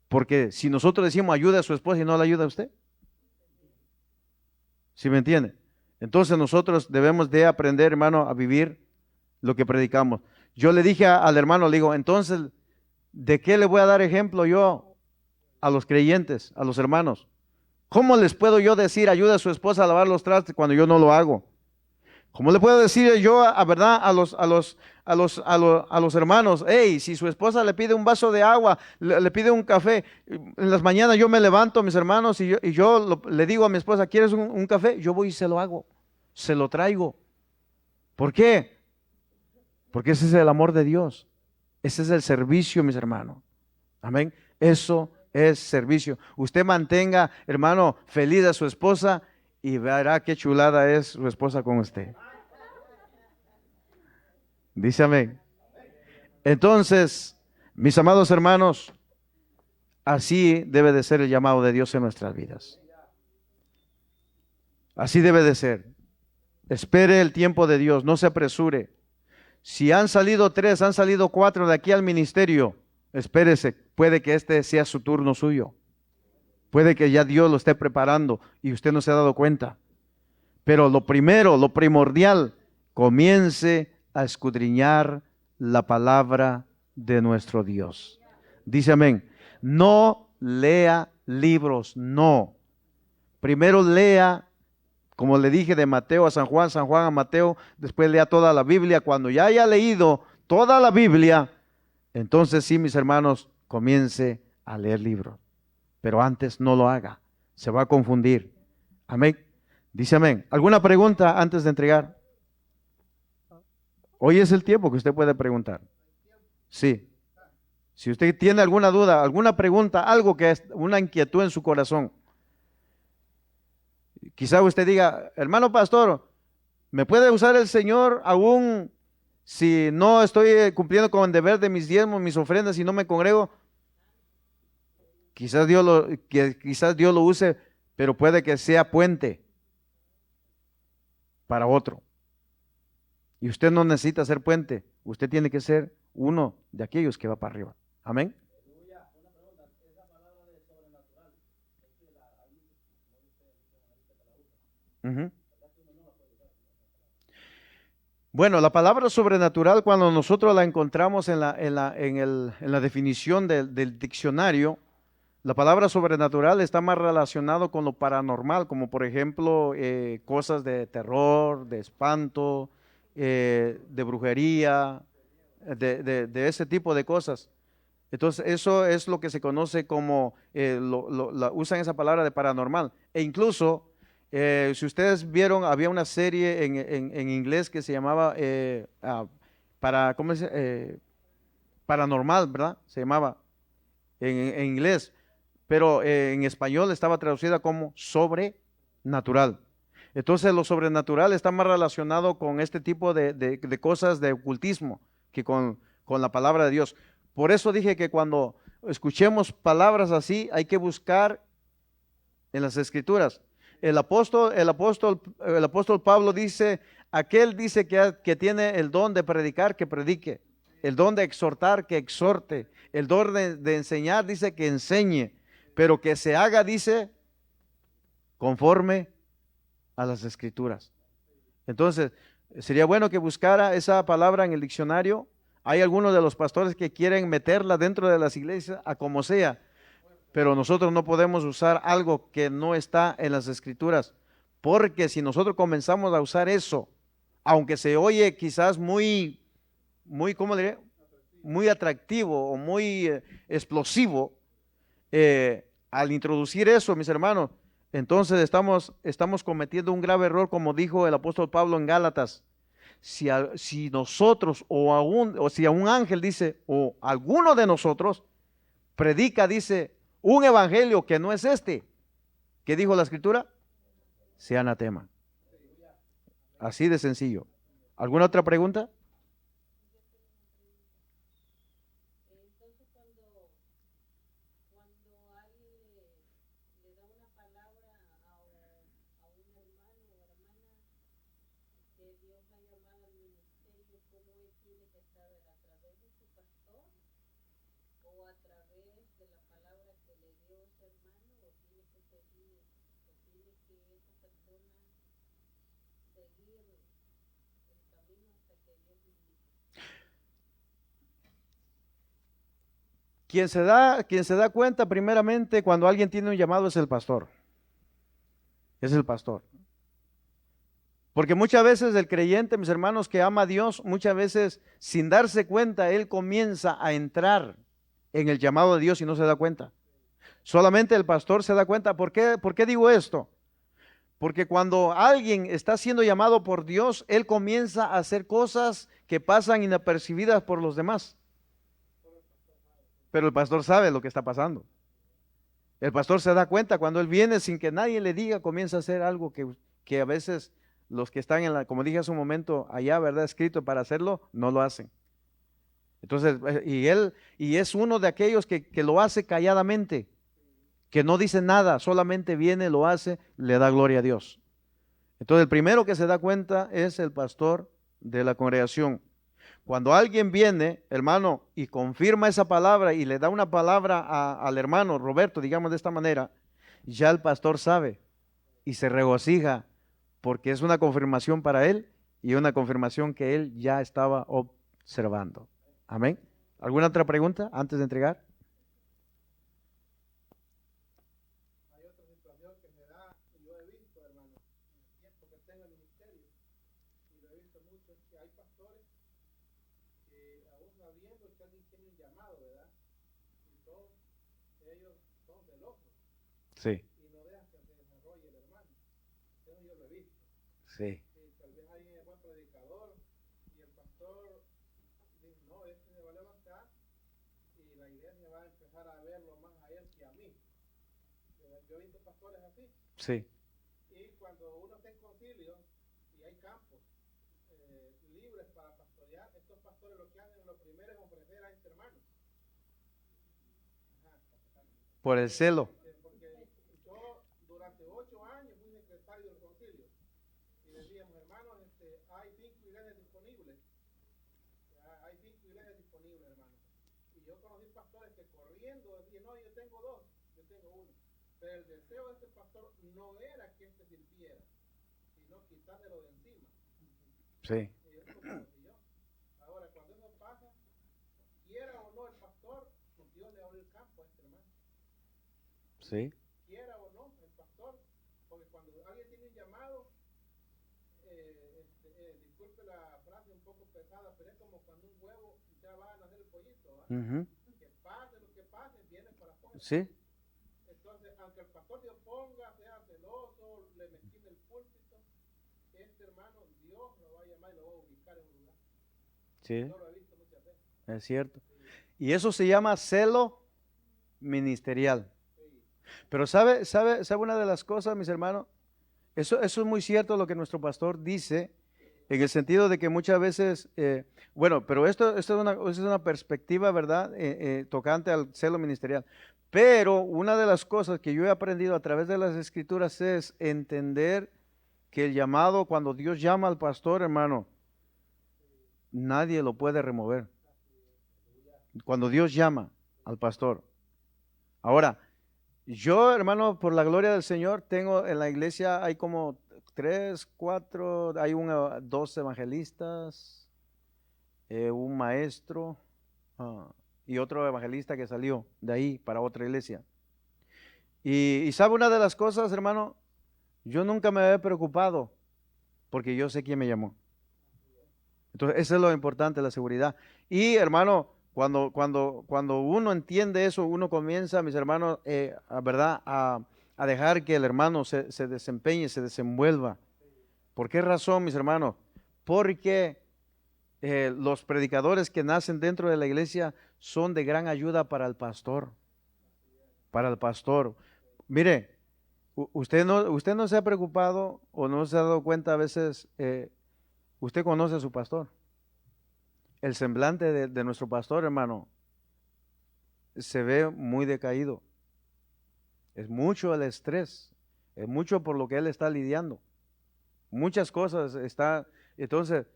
Porque si nosotros decimos ayuda a su esposa y no la ayuda a usted, ¿sí me entiende? Entonces nosotros debemos de aprender, hermano, a vivir lo que predicamos. Yo le dije al hermano, le digo, entonces, ¿de qué le voy a dar ejemplo yo a los creyentes, a los hermanos? ¿Cómo les puedo yo decir ayuda a su esposa a lavar los trastes cuando yo no lo hago? ¿Cómo le puedo decir yo verdad a los hermanos, hey, si su esposa le pide un vaso de agua, le pide un café, en las mañanas yo me levanto, mis hermanos, y yo le digo a mi esposa, ¿quieres un café? Yo voy y se lo hago, se lo traigo. ¿Por qué? Porque ese es el amor de Dios. Ese es el servicio, mis hermanos. Amén. Eso es servicio. Usted mantenga, hermano, feliz a su esposa y verá qué chulada es su esposa con usted. Dice amén. Entonces, mis amados hermanos, así debe de ser el llamado de Dios en nuestras vidas. Así debe de ser. Espere el tiempo de Dios, no se apresure. Si han salido 3, han salido 4 de aquí al ministerio, espérese, puede que este sea su turno suyo. Puede que ya Dios lo esté preparando y usted no se ha dado cuenta. Pero lo primero, lo primordial, comience a escudriñar la palabra de nuestro Dios. Dice amén. No lea libros, no. Primero lea, como le dije, de Mateo a San Juan a Mateo, después lea toda la Biblia. Cuando ya haya leído toda la Biblia, entonces sí, mis hermanos, comience a leer libros. Pero antes no lo haga, se va a confundir. Amén. Dice amén. ¿Alguna pregunta antes de entregar? Hoy es el tiempo que usted puede preguntar. Sí. Si usted tiene alguna duda, alguna pregunta, algo que es una inquietud en su corazón, quizá usted diga, hermano pastor, ¿me puede usar el Señor aún Si no estoy cumpliendo con el deber de mis diezmos, mis ofrendas y no me congrego, quizás Dios lo use, pero puede que sea puente para otro. Y usted no necesita ser puente, usted tiene que ser uno de aquellos que va para arriba. Amén. Ujú. Bueno, la palabra sobrenatural, cuando nosotros la encontramos en la definición del diccionario, la palabra sobrenatural está más relacionado con lo paranormal, como por ejemplo cosas de terror, de espanto, de brujería, de ese tipo de cosas. Entonces, eso es lo que se conoce como, usan esa palabra de paranormal. E incluso, si ustedes vieron, había una serie en inglés que se llamaba ¿cómo es? Paranormal, ¿verdad? Se llamaba en inglés, pero en español estaba traducida como sobrenatural. Entonces, lo sobrenatural está más relacionado con este tipo de cosas de ocultismo que con la palabra de Dios. Por eso dije que cuando escuchemos palabras así, hay que buscar en las escrituras. El apóstol Pablo dice, aquel dice que tiene el don de predicar, que predique, el don de exhortar, que exhorte, el don de enseñar, dice que enseñe, pero que se haga, dice, conforme a las escrituras. Entonces, sería bueno que buscara esa palabra en el diccionario. Hay algunos de los pastores que quieren meterla dentro de las iglesias a como sea, pero nosotros no podemos usar algo que no está en las escrituras, porque si nosotros comenzamos a usar eso, aunque se oye quizás muy, ¿cómo diré? Muy atractivo o muy explosivo, al introducir eso, mis hermanos, entonces estamos cometiendo un grave error, como dijo el apóstol Pablo en Gálatas. Si nosotros o si a un ángel dice, o alguno de nosotros predica, dice, un evangelio que no es este, ¿qué dijo la escritura? Sea anatema. Así de sencillo. ¿Alguna otra pregunta? Quien se da cuenta primeramente cuando alguien tiene un llamado es el pastor. Es el pastor. Porque muchas veces el creyente, mis hermanos, que ama a Dios, muchas veces sin darse cuenta, él comienza a entrar en el llamado de Dios y no se da cuenta. Solamente el pastor se da cuenta. ¿Por qué digo esto? Porque cuando alguien está siendo llamado por Dios, él comienza a hacer cosas que pasan inapercibidas por los demás. Pero el pastor sabe lo que está pasando. El pastor se da cuenta cuando él viene sin que nadie le diga, comienza a hacer algo que a veces los que están como dije hace un momento, allá, ¿verdad? Escrito para hacerlo, no lo hacen. Entonces, y es uno de aquellos que lo hace calladamente, que no dice nada, solamente viene, lo hace, le da gloria a Dios. Entonces, el primero que se da cuenta es el pastor de la congregación. Cuando alguien viene, hermano, y confirma esa palabra y le da una palabra al hermano Roberto, digamos de esta manera, ya el pastor sabe y se regocija porque es una confirmación para él y una confirmación que él ya estaba observando. Amén. ¿Alguna otra pregunta antes de entregar? Hay otra situación que me da, y yo he visto, hermano, en el tiempo que tengo en el ministerio, y lo he visto mucho, es que hay pastores que aún sabiendo que alguien tiene un llamado, ¿verdad? Y todos ellos son celosos Sí, y no dejan que se desarrolle el hermano. Eso yo lo he visto. sí, Y tal vez alguien es buen predicador y el pastor dice, no, este se va a levantar y la iglesia va a empezar a verlo más a él que a mí. Yo he visto pastores así. sí, Y cuando uno está en concilio y hay campos libres para pastorear, estos pastores lo que hacen, lo primero es ofrecer a este hermano. Por el celo. Porque yo durante 8 años fui secretario del concilio y decíamos, hermanos, hay 5 iglesias disponibles. Hay 5 iglesias disponibles, hermano. Y yo conocí pastores que corriendo decían, no, yo tengo 2, yo tengo 1. Pero el deseo de este pastor no era que este sirviera, sino quitárselo de encima. Sí. Y eso lo conocí yo. Ahora, cuando eso pasa, quiera o no el pastor, Dios le abre el campo a este hermano. Sí. Quiera o no el pastor, porque cuando alguien tiene un llamado, disculpe la frase un poco pesada, pero es como cuando un huevo ya va a nacer el pollito, ¿verdad? Que pase lo que pase, viene para afuera. Sí. Entonces, aunque el pastor se oponga, sea celoso, le mezquine el púlpito, este hermano, Dios lo va a llamar y lo va a ubicar en un lugar. Sí. Yo lo he visto muchas veces. Es cierto. Y eso se llama celo ministerial. Pero ¿sabe una de las cosas, mis hermanos? Eso es muy cierto lo que nuestro pastor dice, en el sentido de que muchas veces, pero esto es una perspectiva, ¿verdad? Tocante al celo ministerial. Pero una de las cosas que yo he aprendido a través de las Escrituras es entender que el llamado, cuando Dios llama al pastor, hermano, nadie lo puede remover. Cuando Dios llama al pastor. Ahora, yo, hermano, por la gloria del Señor, tengo en la iglesia, hay como 3, 4, hay 2 evangelistas, un maestro y otro evangelista que salió de ahí para otra iglesia. Y sabe una de las cosas, hermano, yo nunca me había preocupado porque yo sé quién me llamó. Entonces, eso es lo importante, la seguridad. Y, hermano, cuando uno entiende eso, uno comienza, mis hermanos, ¿verdad? A dejar que el hermano se desempeñe, se desenvuelva. ¿Por qué razón, mis hermanos? Porque los predicadores que nacen dentro de la iglesia son de gran ayuda para el pastor. Para el pastor. Mire, usted no se ha preocupado o no se ha dado cuenta a veces, usted conoce a su pastor. El semblante de nuestro pastor, hermano, se ve muy decaído. Es mucho el estrés, es mucho por lo que él está lidiando. Muchas cosas está. Entonces,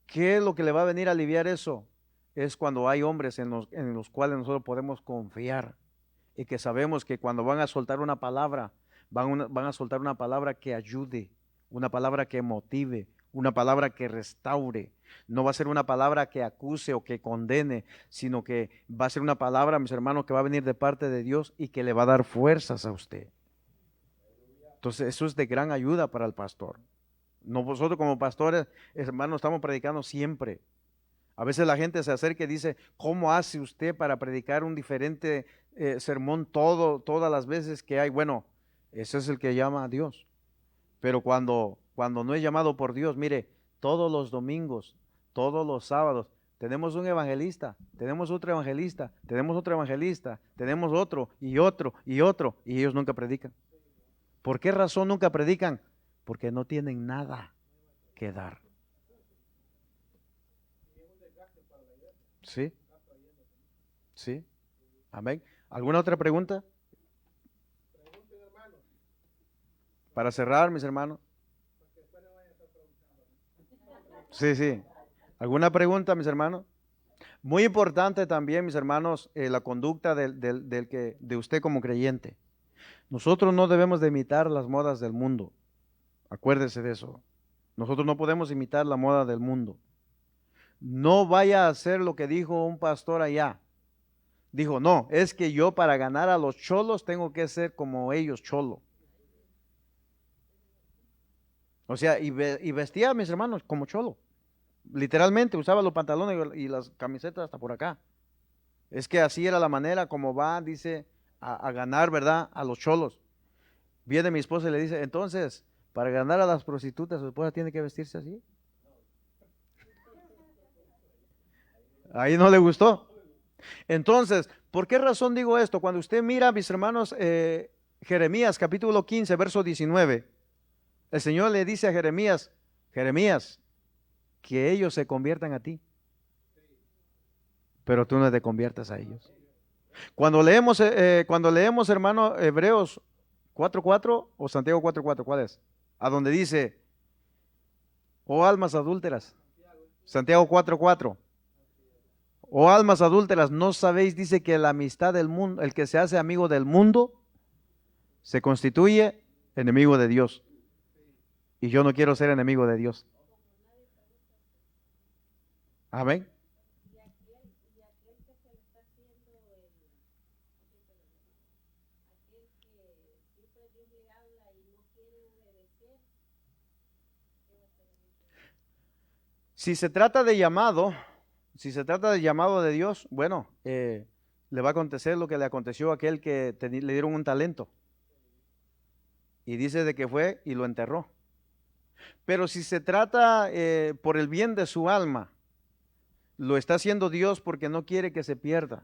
¿qué es lo que le va a venir a aliviar eso? Es cuando hay hombres en los cuales nosotros podemos confiar y que sabemos que cuando van a soltar una palabra, van a soltar una palabra que ayude, una palabra que motive, una palabra que restaure. No va a ser una palabra que acuse o que condene, sino que va a ser una palabra, mis hermanos, que va a venir de parte de Dios y que le va a dar fuerzas a usted. Entonces, eso es de gran ayuda para el pastor. Nosotros como pastores, hermanos, estamos predicando siempre. A veces la gente se acerca y dice, ¿cómo hace usted para predicar un diferente sermón todas las veces que hay? Bueno, ese es el que llama a Dios. Pero cuando no es llamado por Dios, mire, todos los domingos, todos los sábados, tenemos un evangelista, tenemos otro evangelista, tenemos otro evangelista, tenemos otro y otro y otro, y ellos nunca predican. ¿Por qué razón nunca predican? Porque no tienen nada que dar. Sí. Sí. Amén. ¿Alguna otra pregunta? Para cerrar, mis hermanos. Sí. ¿Alguna pregunta, mis hermanos? Muy importante también, mis hermanos, la conducta de usted como creyente. Nosotros no debemos de imitar las modas del mundo. Acuérdese de eso. Nosotros no podemos imitar la moda del mundo. No vaya a hacer lo que dijo un pastor allá. Dijo, no, es que yo para ganar a los cholos tengo que ser como ellos, cholo. O sea, y vestía a mis hermanos como cholo. Literalmente usaba los pantalones y las camisetas hasta por acá. Es que así era la manera como va, dice, a ganar, ¿verdad? A los cholos. Viene mi esposa y le dice, entonces, para ganar a las prostitutas, su esposa tiene que vestirse así. Ahí no le gustó. Entonces, ¿por qué razón digo esto? Cuando usted mira, mis hermanos, Jeremías capítulo 15, verso 19, el Señor le dice a Jeremías, que ellos se conviertan a ti. pero tú no te conviertas a ellos. Cuando leemos, hermano, Hebreos 4:4 o Santiago 4:4, ¿cuál es? A donde dice, oh almas adúlteras. Santiago 4:4. Oh almas adúlteras, ¿no sabéis? Dice que la amistad del mundo, el que se hace amigo del mundo, se constituye enemigo de Dios. Y yo no quiero ser enemigo de Dios. Amén. Si se trata de llamado, si se trata del llamado de Dios, bueno, le va a acontecer lo que le aconteció a aquel que le dieron un talento. Y dice de que fue y lo enterró. Pero si se trata por el bien de su alma, lo está haciendo Dios porque no quiere que se pierda.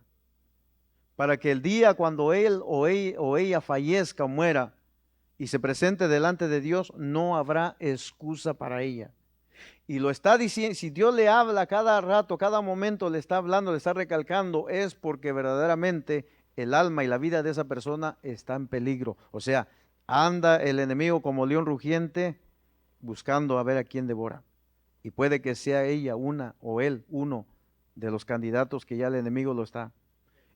Para que el día cuando él o ella fallezca o muera y se presente delante de Dios, no habrá excusa para ella. Y lo está diciendo, si Dios le habla cada rato, cada momento le está hablando, le está recalcando, es porque verdaderamente el alma y la vida de esa persona está en peligro. O sea, anda el enemigo como león rugiente buscando a ver a quién devora. Y puede que sea ella una o él uno de los candidatos que ya el enemigo lo está.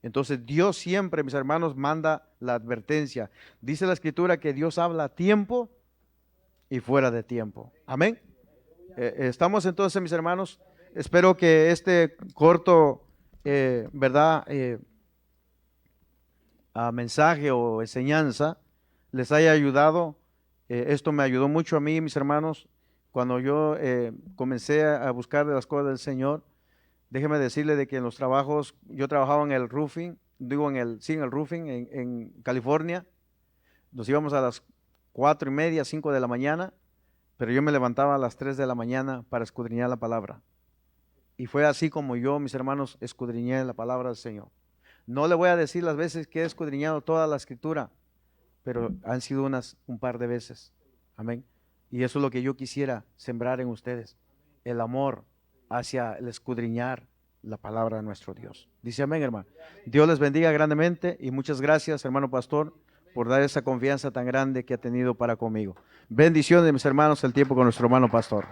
Entonces Dios siempre, mis hermanos, manda la advertencia. Dice la Escritura que Dios habla a tiempo y fuera de tiempo. Amén. Estamos entonces, mis hermanos, espero que este corto, mensaje o enseñanza les haya ayudado. Esto me ayudó mucho a mí, mis hermanos, cuando yo comencé a buscar de las cosas del Señor. Déjeme decirle de que en los trabajos, yo trabajaba en el roofing, en el roofing en California. Nos íbamos a las 4:30, 5 de la mañana. Pero yo me levantaba a las 3 de la mañana para escudriñar la palabra. Y fue así como yo, mis hermanos, escudriñé la palabra del Señor. No le voy a decir las veces que he escudriñado toda la Escritura, pero han sido un par de veces. Amén. Y eso es lo que yo quisiera sembrar en ustedes. El amor hacia el escudriñar la palabra de nuestro Dios. Dice amén, hermano. Dios les bendiga grandemente y muchas gracias, hermano pastor, por dar esa confianza tan grande que ha tenido para conmigo. Bendiciones, mis hermanos, el tiempo con nuestro hermano pastor.